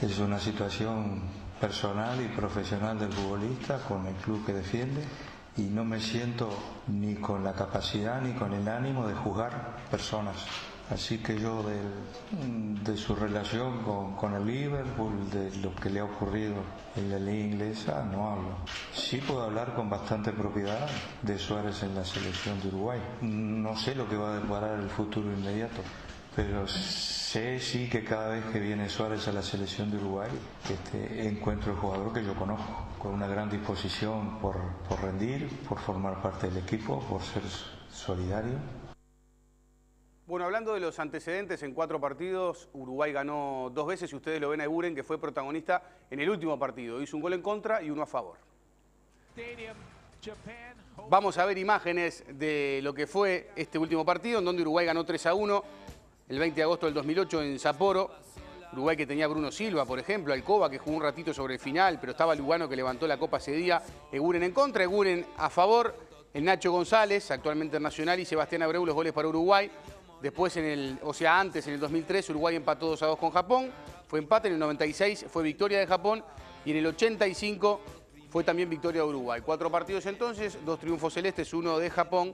Speaker 11: Es una situación personal y profesional del futbolista con el club que defiende, y no me siento ni con la capacidad ni con el ánimo de juzgar personas. Así que yo de su relación con el Liverpool, de lo que le ha ocurrido en la liga inglesa, no hablo. Sí puedo hablar con bastante propiedad de Suárez en la selección de Uruguay. No sé lo que va a deparar el futuro inmediato, pero sé sí que cada vez que viene Suárez a la selección de Uruguay, encuentro el jugador que yo conozco, con una gran disposición por rendir, por formar parte del equipo, por ser solidario.
Speaker 10: Bueno, hablando de los antecedentes, en 4 partidos, Uruguay ganó 2 veces y ustedes lo ven a Eguren, que fue protagonista en el último partido. Hizo un gol en contra y uno a favor. Vamos a ver imágenes de lo que fue este último partido, en donde Uruguay ganó 3-1 el 20 de agosto del 2008 en Sapporo. Uruguay que tenía a Bruno Silva, por ejemplo, Alcoba, que jugó un ratito sobre el final, pero estaba Lugano que levantó la copa ese día. Eguren en contra, Eguren a favor. El Nacho González, actualmente en Nacional, y Sebastián Abreu, los goles para Uruguay. Después, antes, en el 2003, Uruguay empató 2-2 con Japón. Fue empate. En el 96 fue victoria de Japón. Y en el 85 fue también victoria de Uruguay. 4 partidos entonces, 2 triunfos celestes, 1 de Japón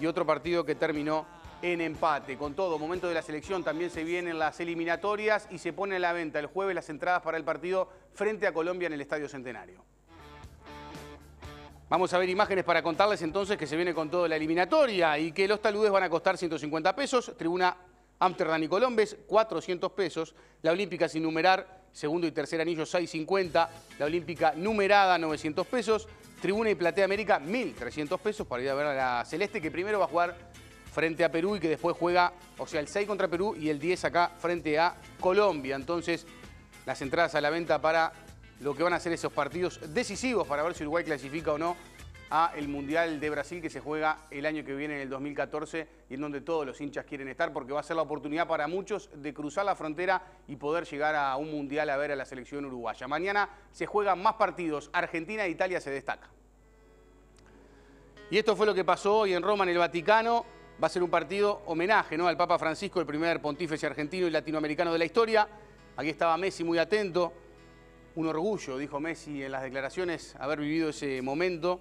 Speaker 10: y otro partido que terminó en empate. Con todo, momento de la selección, también se vienen las eliminatorias y se pone a la venta el jueves las entradas para el partido frente a Colombia en el Estadio Centenario. Vamos a ver imágenes para contarles entonces que se viene con toda la eliminatoria y que los taludes van a costar 150 pesos. Tribuna Amsterdam y Colombes, 400 pesos. La Olímpica sin numerar, segundo y tercer anillo, 650. La Olímpica numerada, 900 pesos. Tribuna y Platea América, 1.300 pesos para ir a ver a la Celeste, que primero va a jugar frente a Perú y que después juega, el 6 contra Perú y el 10 acá frente a Colombia. Entonces, las entradas a la venta para lo que van a ser esos partidos decisivos para ver si Uruguay clasifica o no a el Mundial de Brasil que se juega el año que viene, en el 2014, y en donde todos los hinchas quieren estar porque va a ser la oportunidad para muchos de cruzar la frontera y poder llegar a un Mundial a ver a la selección uruguaya. Mañana se juegan más partidos. Argentina e Italia se destaca. Y esto fue lo que pasó hoy en Roma, en el Vaticano. Va a ser un partido homenaje, ¿no?, al Papa Francisco, el primer pontífice argentino y latinoamericano de la historia. Aquí estaba Messi muy atento. Un orgullo, dijo Messi en las declaraciones, haber vivido ese momento,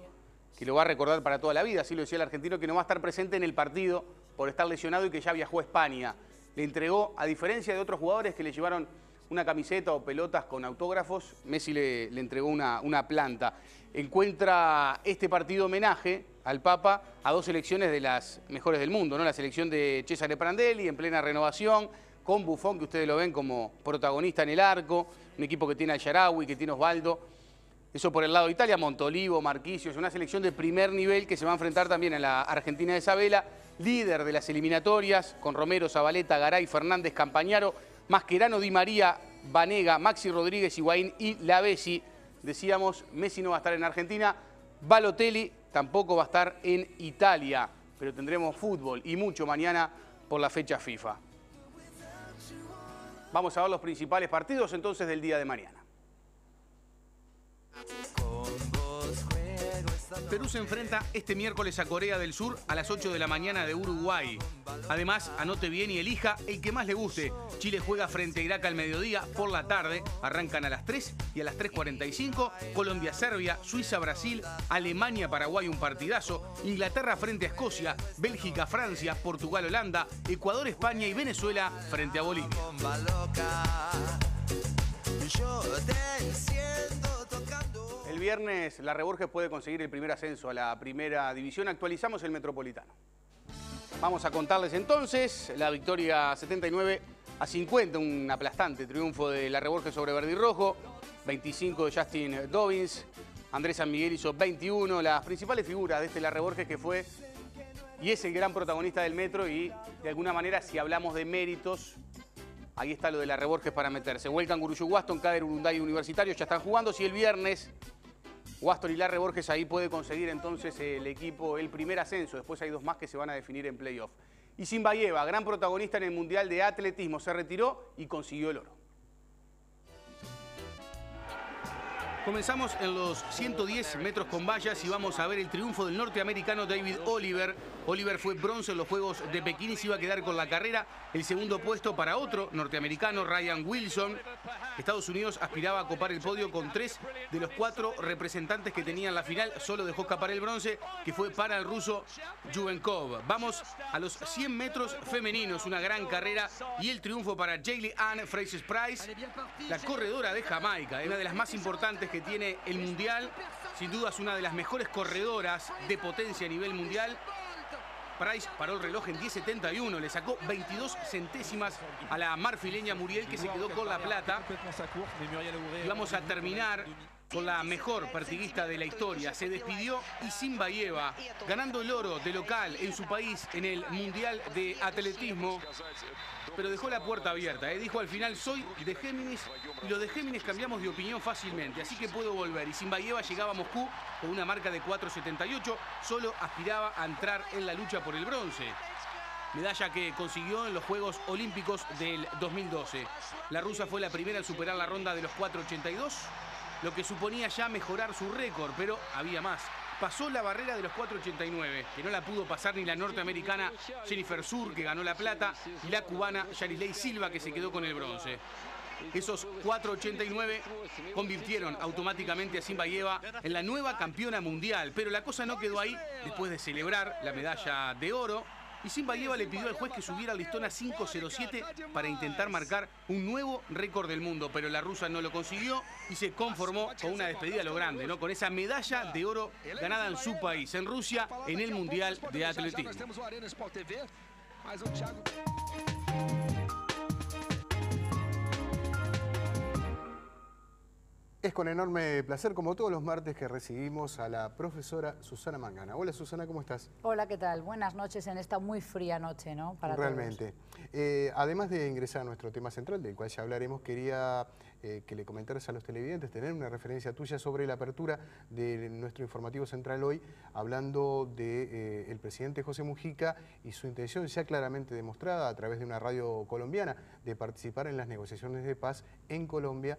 Speaker 10: que lo va a recordar para toda la vida. Así lo decía el argentino, que no va a estar presente en el partido por estar lesionado y que ya viajó a España. Le entregó, a diferencia de otros jugadores que le llevaron una camiseta o pelotas con autógrafos, Messi le entregó una planta. Encuentra este partido homenaje al Papa a 2 selecciones de las mejores del mundo, ¿no? La selección de Cesare Prandelli en plena renovación, con Buffon, que ustedes lo ven como protagonista en el arco, un equipo que tiene a Sharawi, que tiene Osvaldo. Eso por el lado de Italia, Montolivo, Marquisio, es una selección de primer nivel que se va a enfrentar también a la Argentina de Sabela, líder de las eliminatorias, con Romero, Zabaleta, Garay, Fernández, Campañaro, Mascherano, Di María, Vanega, Maxi Rodríguez, Higuaín y Lavezzi. Decíamos, Messi no va a estar en Argentina, Balotelli tampoco va a estar en Italia, pero tendremos fútbol y mucho mañana por la fecha FIFA. Vamos a ver los principales partidos entonces del día de mañana. Perú se enfrenta este miércoles a Corea del Sur a las 8 de la mañana de Uruguay. Además, anote bien y elija el que más le guste. Chile juega frente a Irak al mediodía, por la tarde. Arrancan a las 3 y a las 3:45. Colombia, Serbia, Suiza, Brasil, Alemania, Paraguay, un partidazo. Inglaterra frente a Escocia, Bélgica, Francia, Portugal, Holanda, Ecuador, España y Venezuela frente a Bolivia. El viernes Larre Borges puede conseguir el primer ascenso a la primera división. Actualizamos el Metropolitano. Vamos a contarles entonces la victoria 79-50, un aplastante triunfo de Larre Borges sobre Verde y Rojo. 25 de Justin Dobbins, Andrés San Miguel hizo 21. Las principales figuras de este Larre Borges, que fue y es el gran protagonista del Metro, y de alguna manera, si hablamos de méritos, ahí está lo de Larre Borges para meterse. Welcome, Guruyú, Waston, Cader, Urunday y Universitario ya están jugando. Si el viernes Waston y Larre Borges ahí puede conseguir entonces el equipo el primer ascenso. Después hay 2 más que se van a definir en playoff. Y Zimbayeva, gran protagonista en el Mundial de Atletismo, se retiró y consiguió el oro. Comenzamos en los 110 metros con vallas y vamos a ver el triunfo del norteamericano David Oliver. Oliver fue bronce en los Juegos de Pekín y se iba a quedar con la carrera. El segundo puesto para otro norteamericano, Ryan Wilson. Estados Unidos aspiraba a copar el podio con 3 de los 4 representantes que tenían la final. Solo dejó escapar el bronce, que fue para el ruso Juvenkov. Vamos a los 100 metros femeninos, una gran carrera y el triunfo para Jaylee Ann Fraser-Price, la corredora de Jamaica, una de las más importantes que tiene el Mundial. Sin duda es una de las mejores corredoras de potencia a nivel mundial. Price paró el reloj en 10.71, le sacó 22 centésimas a la marfileña Muriel, que se quedó con la plata. Y vamos a terminar con la mejor pertiguista de la historia. Se despidió Isinbayeva, ganando el oro de local en su país en el Mundial de Atletismo, pero dejó la puerta abierta. Dijo al final: soy de Géminis y los de Géminis cambiamos de opinión fácilmente, así que puedo volver. Isinbayeva llegaba a Moscú con una marca de 4.78, solo aspiraba a entrar en la lucha por el bronce. Medalla que consiguió en los Juegos Olímpicos del 2012. La rusa fue la primera en superar la ronda de los 4.82, lo que suponía ya mejorar su récord, pero había más. Pasó la barrera de los 4.89, que no la pudo pasar ni la norteamericana Jennifer Sur, que ganó la plata, y la cubana Yarilei Silva, que se quedó con el bronce. Esos 4.89 convirtieron automáticamente a Isinbayeva en la nueva campeona mundial, pero la cosa no quedó ahí. Después de celebrar la medalla de oro, Isinbayeva le pidió al juez que subiera al listón a 5.07 para intentar marcar un nuevo récord del mundo, pero la rusa no lo consiguió y se conformó con una despedida a lo grande, ¿no? Con esa medalla de oro ganada en su país, en Rusia, en el Mundial de Atletismo.
Speaker 1: Es con enorme placer, como todos los martes, que recibimos a la profesora Susana Mangana. Hola Susana, ¿cómo estás?
Speaker 7: Hola, ¿qué tal? Buenas noches en esta muy fría noche, ¿no? Para
Speaker 1: realmente. Además de ingresar a nuestro tema central, del cual ya hablaremos, quería que le comentaras a los televidentes, tener una referencia tuya sobre la apertura de nuestro informativo central hoy, hablando del presidente José Mujica y su intención ya claramente demostrada a través de una radio colombiana de participar en las negociaciones de paz en Colombia,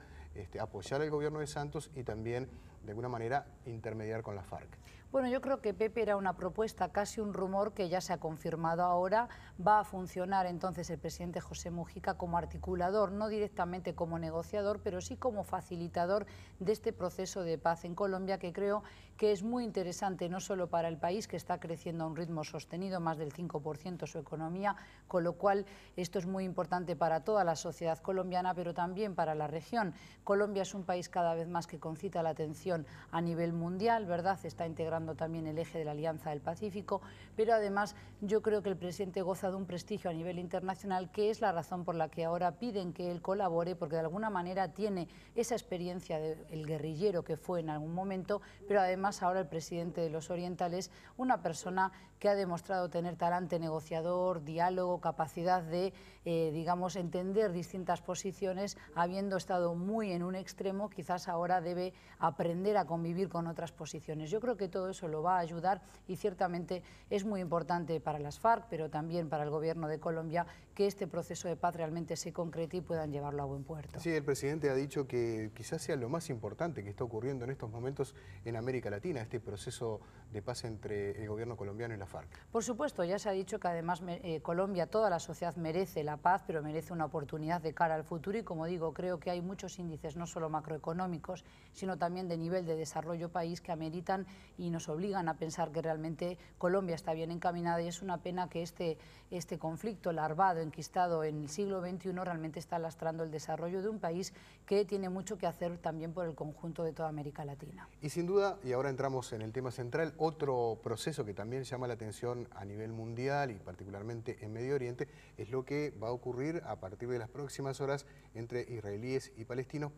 Speaker 1: apoyar al gobierno de Santos y también, de alguna manera, intermediar con la FARC.
Speaker 7: Bueno, yo creo que Pepe era una propuesta, casi un rumor que ya se ha confirmado ahora. Va a funcionar entonces el presidente José Mujica como articulador, no directamente como negociador, pero sí como facilitador de este proceso de paz en Colombia, que creo que es muy interesante no solo para el país, que está creciendo a un ritmo sostenido, más del 5% su economía, con lo cual esto es muy importante para toda la sociedad colombiana, pero también para la región. Colombia es un país cada vez más que concita la atención a nivel mundial, ¿verdad? Está integrando también el eje de la Alianza del Pacífico, pero además yo creo que el presidente goza de un prestigio a nivel internacional, que es la razón por la que ahora piden que él colabore, porque de alguna manera tiene esa experiencia del guerrillero que fue en algún momento, pero además ahora el presidente de los orientales, una persona que ha demostrado tener talante negociador, diálogo, capacidad de, digamos, entender distintas posiciones, habiendo estado muy en un extremo, quizás ahora debe aprender a convivir con otras posiciones. Yo creo que todo eso lo va a ayudar y ciertamente es muy importante para las FARC, pero también para el gobierno de Colombia, que este proceso de paz realmente se concrete y puedan llevarlo a buen puerto.
Speaker 1: Sí, el presidente ha dicho que quizás sea lo más importante que está ocurriendo en estos momentos en América Latina, este proceso de paz entre el gobierno colombiano y la FARC.
Speaker 7: Por supuesto, ya se ha dicho que además Colombia, toda la sociedad merece la paz, pero merece una oportunidad de cara al futuro y, como digo, creo que hay muchos índices, no solo macroeconómicos, sino también de nivel de desarrollo país, que ameritan y nos obligan a pensar que realmente Colombia está bien encaminada, y es una pena que este conflicto larvado, enquistado en el siglo XXI, realmente está lastrando el desarrollo de un país que tiene mucho que hacer también por el conjunto de toda América Latina.
Speaker 1: Y sin duda, y ahora entramos en el tema central, otro proceso que también llama la atención a nivel mundial y particularmente en Medio Oriente, es lo que va a ocurrir a partir de las próximas horas entre israelíes y palestinos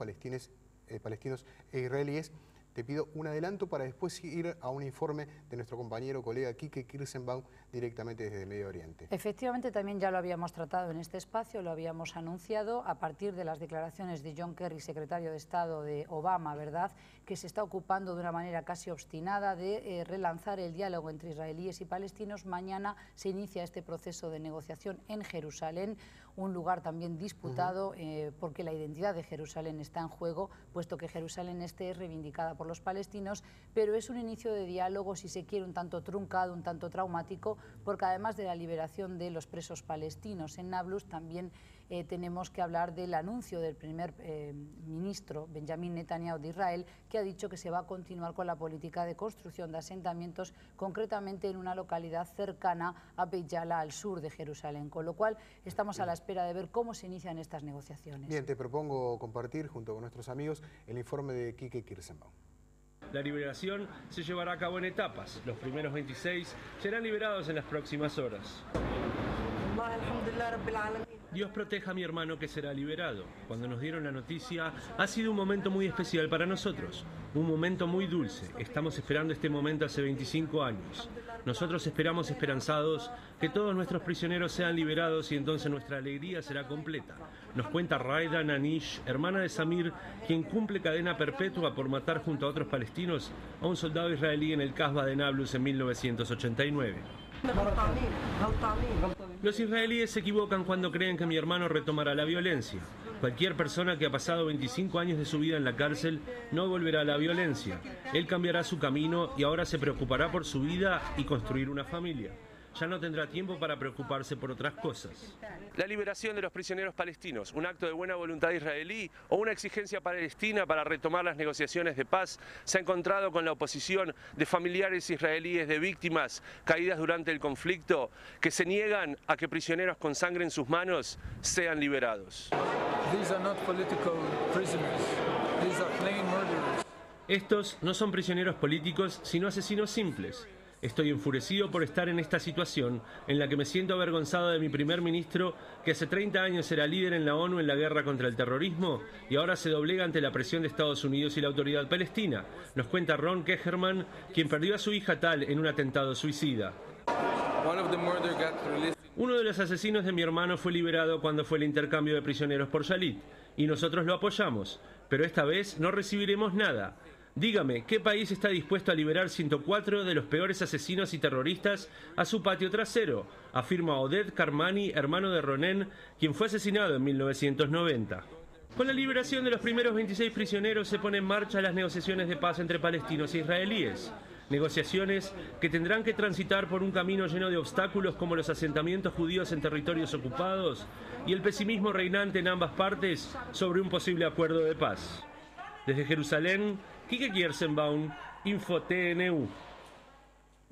Speaker 1: e israelíes. Te pido un adelanto para después ir a un informe de nuestro compañero, colega Quique Kirsenbaum, directamente desde el Medio Oriente.
Speaker 7: Efectivamente, también ya lo habíamos tratado en este espacio, lo habíamos anunciado a partir de las declaraciones de John Kerry, secretario de Estado de Obama, ¿verdad?, que se está ocupando de una manera casi obstinada de relanzar el diálogo entre israelíes y palestinos. Mañana se inicia este proceso de negociación en Jerusalén, un lugar también disputado porque la identidad de Jerusalén está en juego, puesto que Jerusalén Este es reivindicada por los palestinos, pero es un inicio de diálogo, si se quiere, un tanto truncado, un tanto traumático, porque además de la liberación de los presos palestinos en Nablus, también tenemos que hablar del anuncio del primer ministro Benjamín Netanyahu de Israel, que ha dicho que se va a continuar con la política de construcción de asentamientos, concretamente en una localidad cercana a Beit Jala, al sur de Jerusalén, con lo cual estamos a la espera de ver cómo se inician estas negociaciones.
Speaker 1: Bien, te propongo compartir junto con nuestros amigos el informe de Quique Kirsenbaum.
Speaker 12: La liberación se llevará a cabo en etapas. Los primeros 26 serán liberados en las próximas horas. Dios proteja a mi hermano que será liberado. Cuando nos dieron la noticia, ha sido un momento muy especial para nosotros, un momento muy dulce. Estamos esperando este momento hace 25 años. Nosotros esperamos esperanzados que todos nuestros prisioneros sean liberados y entonces nuestra alegría será completa. Nos cuenta Raida Nanish, hermana de Samir, quien cumple cadena perpetua por matar junto a otros palestinos a un soldado israelí en el Casbah de Nablus en 1989. Los israelíes se equivocan cuando creen que mi hermano retomará la violencia. Cualquier persona que ha pasado 25 años de su vida en la cárcel no volverá a la violencia. Él cambiará su camino y ahora se preocupará por su vida y construir una familia. Ya no tendrá tiempo para preocuparse por otras cosas. La liberación de los prisioneros palestinos, un acto de buena voluntad israelí o una exigencia palestina para retomar las negociaciones de paz, se ha encontrado con la oposición de familiares israelíes de víctimas caídas durante el conflicto que se niegan a que prisioneros con sangre en sus manos sean liberados. Estos no son prisioneros políticos, sino asesinos simples. Estoy enfurecido por estar en esta situación en la que me siento avergonzado de mi primer ministro, que hace 30 años era líder en la ONU en la guerra contra el terrorismo y ahora se doblega ante la presión de Estados Unidos y la autoridad palestina. Nos cuenta Ron Kecherman, quien perdió a su hija Tal en un atentado suicida. Uno de los asesinos de mi hermano fue liberado cuando fue el intercambio de prisioneros por Shalit y nosotros lo apoyamos, pero esta vez no recibiremos nada. Dígame, ¿qué país está dispuesto a liberar 104 de los peores asesinos y terroristas a su patio trasero? Afirma Oded Karmani, hermano de Ronen, quien fue asesinado en 1990. Con la liberación de los primeros 26 prisioneros se ponen en marcha las negociaciones de paz entre palestinos e israelíes. Negociaciones que tendrán que transitar por un camino lleno de obstáculos como los asentamientos judíos en territorios ocupados y el pesimismo reinante en ambas partes sobre un posible acuerdo de paz. Desde Jerusalén, Quique Kirsenbaum, InfoTNU.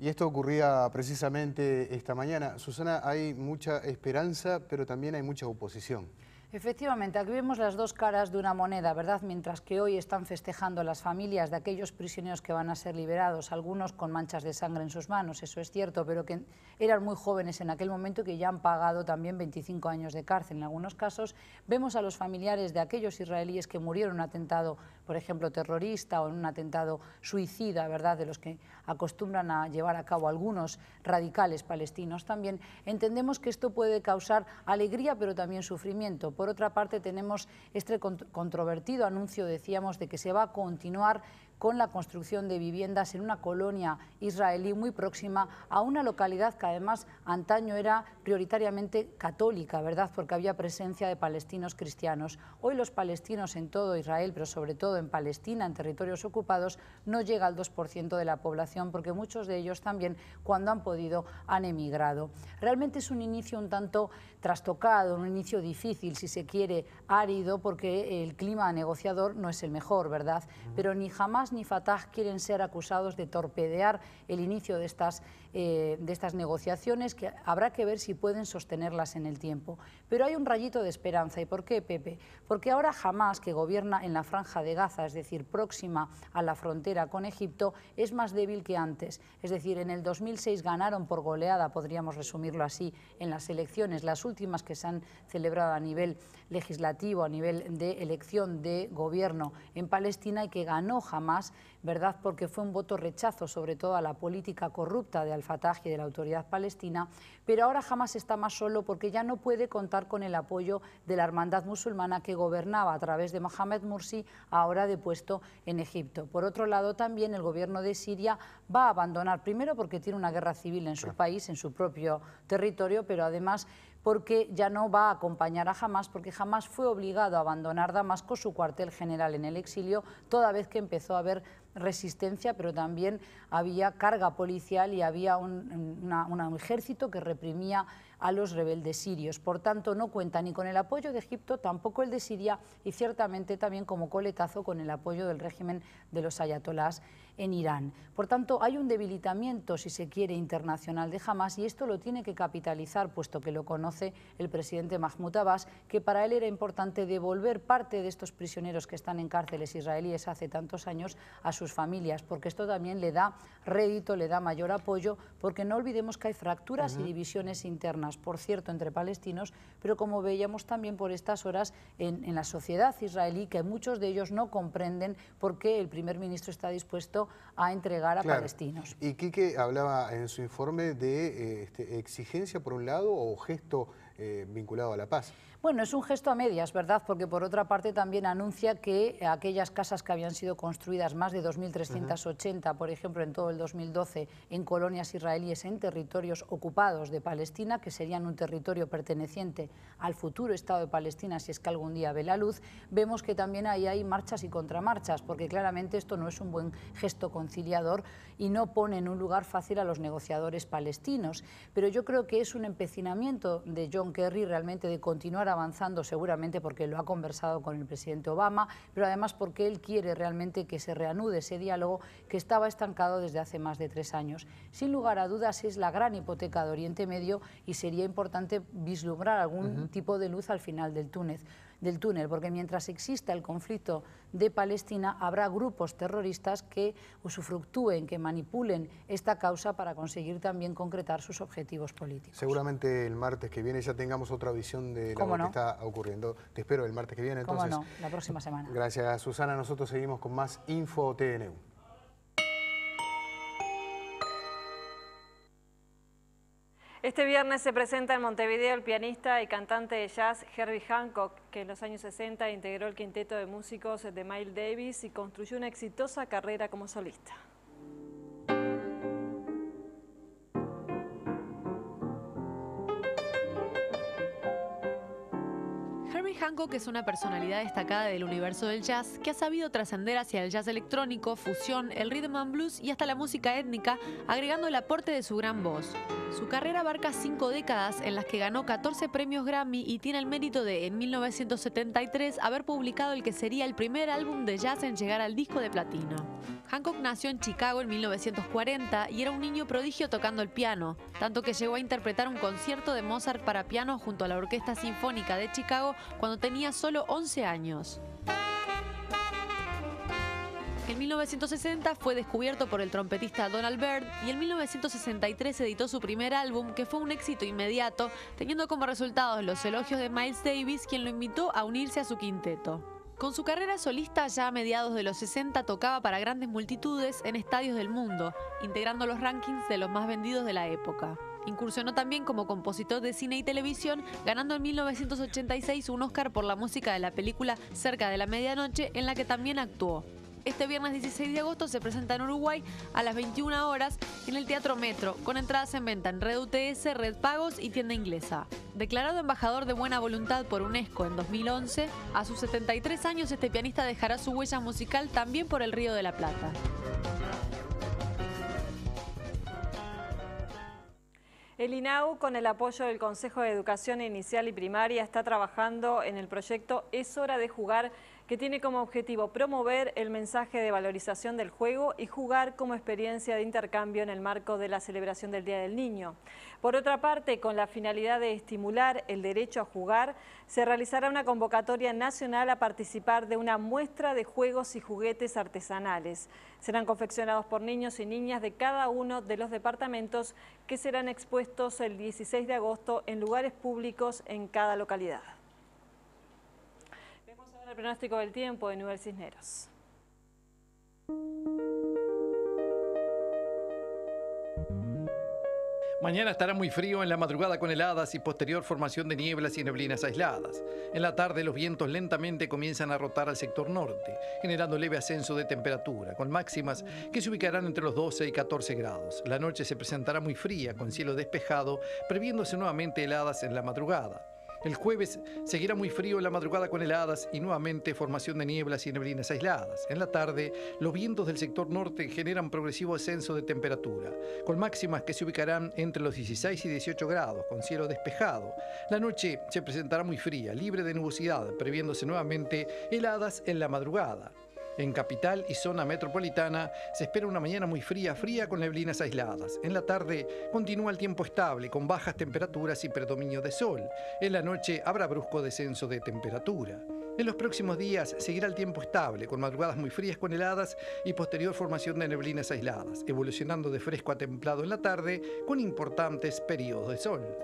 Speaker 1: Y esto ocurría precisamente esta mañana. Susana, hay mucha esperanza, pero también hay mucha oposición.
Speaker 7: Efectivamente, aquí vemos las dos caras de una moneda, ¿verdad? Mientras que hoy están festejando las familias de aquellos prisioneros que van a ser liberados, algunos con manchas de sangre en sus manos, eso es cierto, pero que eran muy jóvenes en aquel momento y que ya han pagado también 25 años de cárcel. En algunos casos vemos a los familiares de aquellos israelíes que murieron en un atentado, por ejemplo, terrorista o en un atentado suicida, ¿verdad?, de los que acostumbran a llevar a cabo algunos radicales palestinos también. Entendemos que esto puede causar alegría, pero también sufrimiento. Por otra parte, tenemos este controvertido anuncio, decíamos, de que se va a continuar con la construcción de viviendas en una colonia israelí muy próxima a una localidad que además antaño era prioritariamente católica, ¿verdad?, porque había presencia de palestinos cristianos. Hoy los palestinos en todo Israel, pero sobre todo en Palestina, en territorios ocupados, no llega al 2% de la población, porque muchos de ellos también, cuando han podido, han emigrado. Realmente es un inicio un tanto trastocado, un inicio difícil, si se quiere, árido, porque el clima negociador no es el mejor, ¿verdad? Pero ni Hamas ni Fatah quieren ser acusados de torpedear el inicio de estas negociaciones, que habrá que ver si pueden sostenerlas en el tiempo. Pero hay un rayito de esperanza. ¿Y por qué, Pepe? Porque ahora Hamas, que gobierna en la Franja de Gaza, es decir, próxima a la frontera con Egipto, es más débil que antes. Es decir, en el 2006 ganaron por goleada, podríamos resumirlo así, en las elecciones, las últimas que se han celebrado a nivel legislativo, a nivel de elección de gobierno en Palestina, y que ganó Hamas, ¿verdad?, porque fue un voto rechazo sobre todo a la política corrupta de Al-Fatah y de la autoridad palestina. Pero ahora Hamas está más solo porque ya no puede contar con el apoyo de la hermandad musulmana que gobernaba a través de Mohamed Morsi, ahora depuesto en Egipto. Por otro lado, también el gobierno de Siria va a abandonar, primero porque tiene una guerra civil en su país, en su propio territorio, pero además porque ya no va a acompañar a Hamás, porque Hamás fue obligado a abandonar Damasco, su cuartel general en el exilio, toda vez que empezó a haber resistencia, pero también había carga policial y había un ejército que reprimía a los rebeldes sirios. Por tanto, no cuenta ni con el apoyo de Egipto, tampoco el de Siria y ciertamente también como coletazo con el apoyo del régimen de los ayatolás en Irán. Por tanto, hay un debilitamiento, si se quiere, internacional de Hamás y esto lo tiene que capitalizar, puesto que lo conoce el presidente Mahmoud Abbas, que para él era importante devolver parte de estos prisioneros que están en cárceles israelíes hace tantos años a sus familias, porque esto también le da rédito, le da mayor apoyo, porque no olvidemos que hay fracturas y divisiones internas, por cierto, entre palestinos, pero como veíamos también por estas horas en la sociedad israelí, que muchos de ellos no comprenden por qué el primer ministro está dispuesto a entregar a palestinos.
Speaker 1: Y Quique hablaba en su informe de exigencia por un lado o gesto vinculado a la paz.
Speaker 7: Bueno, es un gesto a medias, ¿verdad? Porque por otra parte también anuncia que aquellas casas que habían sido construidas, más de 2.380, por ejemplo, en todo el 2012, en colonias israelíes en territorios ocupados de Palestina, que serían un territorio perteneciente al futuro Estado de Palestina, si es que algún día ve la luz, vemos que también ahí hay marchas y contramarchas, porque claramente esto no es un buen gesto conciliador y no pone en un lugar fácil a los negociadores palestinos. Pero yo creo que es un empecinamiento de John Kerry realmente de continuar avanzando, seguramente porque lo ha conversado con el presidente Obama, pero además porque él quiere realmente que se reanude ese diálogo que estaba estancado desde hace más de 3 años. Sin lugar a dudas es la gran hipoteca de Oriente Medio y sería importante vislumbrar algún tipo de luz al final del túnel, porque mientras exista el conflicto de Palestina habrá grupos terroristas que usufructúen, que manipulen esta causa para conseguir también concretar sus objetivos políticos.
Speaker 1: Seguramente el martes que viene ya tengamos otra visión de lo que está ocurriendo. Te espero el martes que viene. Entonces,
Speaker 7: ¿Cómo no? La próxima semana.
Speaker 1: Gracias, Susana. Nosotros seguimos con más Info TNU.
Speaker 2: Este viernes se presenta en Montevideo el pianista y cantante de jazz Herbie Hancock, que en los años 60 integró el quinteto de músicos de Miles Davis y construyó una exitosa carrera como solista.
Speaker 14: Herbie Hancock es una personalidad destacada del universo del jazz que ha sabido trascender hacia el jazz electrónico, fusión, el rhythm and blues y hasta la música étnica, agregando el aporte de su gran voz. Su carrera abarca 5 décadas en las que ganó 14 premios Grammy y tiene el mérito de, en 1973, haber publicado el que sería el primer álbum de jazz en llegar al disco de platino. Hancock nació en Chicago en 1940 y era un niño prodigio tocando el piano, tanto que llegó a interpretar un concierto de Mozart para piano junto a la Orquesta Sinfónica de Chicago cuando tenía solo 11 años. En 1960 fue descubierto por el trompetista Donald Byrd y en 1963 editó su primer álbum, que fue un éxito inmediato, teniendo como resultados los elogios de Miles Davis, quien lo invitó a unirse a su quinteto. Con su carrera solista ya a mediados de los 60 tocaba para grandes multitudes en estadios del mundo, integrando los rankings de los más vendidos de la época. Incursionó también como compositor de cine y televisión, ganando en 1986 un Oscar por la música de la película Cerca de la Medianoche, en la que también actuó. Este viernes 16 de agosto se presenta en Uruguay a las 21 horas en el Teatro Metro, con entradas en venta en Red UTS, Red Pagos y Tienda Inglesa. Declarado embajador de buena voluntad por UNESCO en 2011, a sus 73 años este pianista dejará su huella musical también por el Río de la Plata.
Speaker 2: El INAU, con el apoyo del Consejo de Educación Inicial y Primaria, está trabajando en el proyecto Es Hora de Jugar, que tiene como objetivo promover el mensaje de valorización del juego y jugar como experiencia de intercambio en el marco de la celebración del Día del Niño. Por otra parte, con la finalidad de estimular el derecho a jugar, se realizará una convocatoria nacional a participar de una muestra de juegos y juguetes artesanales. Serán confeccionados por niños y niñas de cada uno de los departamentos que serán expuestos el 16 de agosto en lugares públicos en cada localidad. Vemos ahora el pronóstico del tiempo de Nubel Cisneros.
Speaker 15: Mañana estará muy frío en la madrugada con heladas y posterior formación de nieblas y neblinas aisladas. En la tarde los vientos lentamente comienzan a rotar al sector norte, generando leve ascenso de temperatura, con máximas que se ubicarán entre los 12 y 14 grados. La noche se presentará muy fría, con cielo despejado, previéndose nuevamente heladas en la madrugada. El jueves seguirá muy frío en la madrugada con heladas y nuevamente formación de nieblas y neblinas aisladas. En la tarde, los vientos del sector norte generan progresivo ascenso de temperatura, con máximas que se ubicarán entre los 16 y 18 grados, con cielo despejado. La noche se presentará muy fría, libre de nubosidad, previéndose nuevamente heladas en la madrugada. En capital y zona metropolitana se espera una mañana muy fría con neblinas aisladas. En la tarde continúa el tiempo estable con bajas temperaturas y predominio de sol. En la noche habrá brusco descenso de temperatura. En los próximos días seguirá el tiempo estable con madrugadas muy frías con heladas y posterior formación de neblinas aisladas, evolucionando de fresco a templado en la tarde con importantes periodos de sol.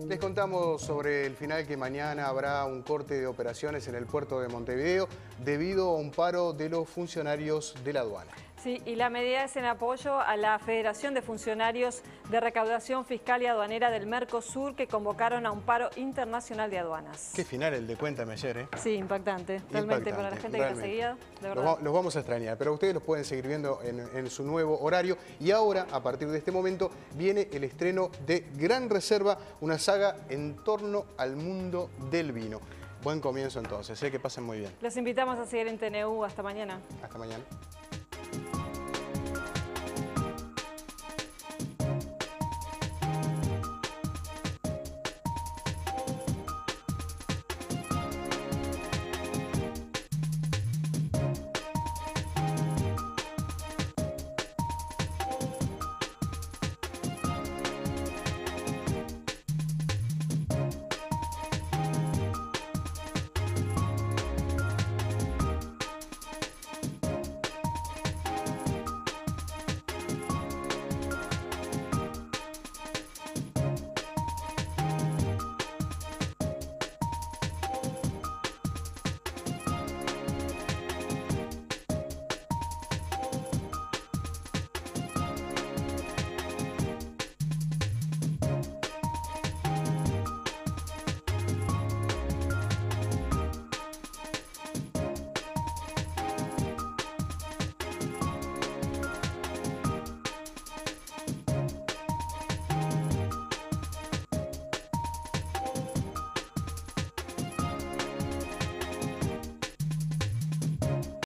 Speaker 1: Les contamos sobre el final que mañana habrá un corte de operaciones en el puerto de Montevideo debido a un paro de los funcionarios de la aduana.
Speaker 2: Sí, y la medida es en apoyo a la Federación de Funcionarios de Recaudación Fiscal y Aduanera del Mercosur, que convocaron a un paro internacional de aduanas.
Speaker 1: Qué final el de Cuéntame ayer, ¿eh?
Speaker 2: Sí, impactante. Realmente para la gente que está seguida, de verdad.
Speaker 1: Los vamos a extrañar, pero ustedes los pueden seguir viendo en su nuevo horario. Y ahora, a partir de este momento, viene el estreno de Gran Reserva, una saga en torno al mundo del vino. Buen comienzo entonces, que pasen muy bien.
Speaker 2: Los invitamos a seguir en TNU. Hasta mañana.
Speaker 1: Hasta mañana.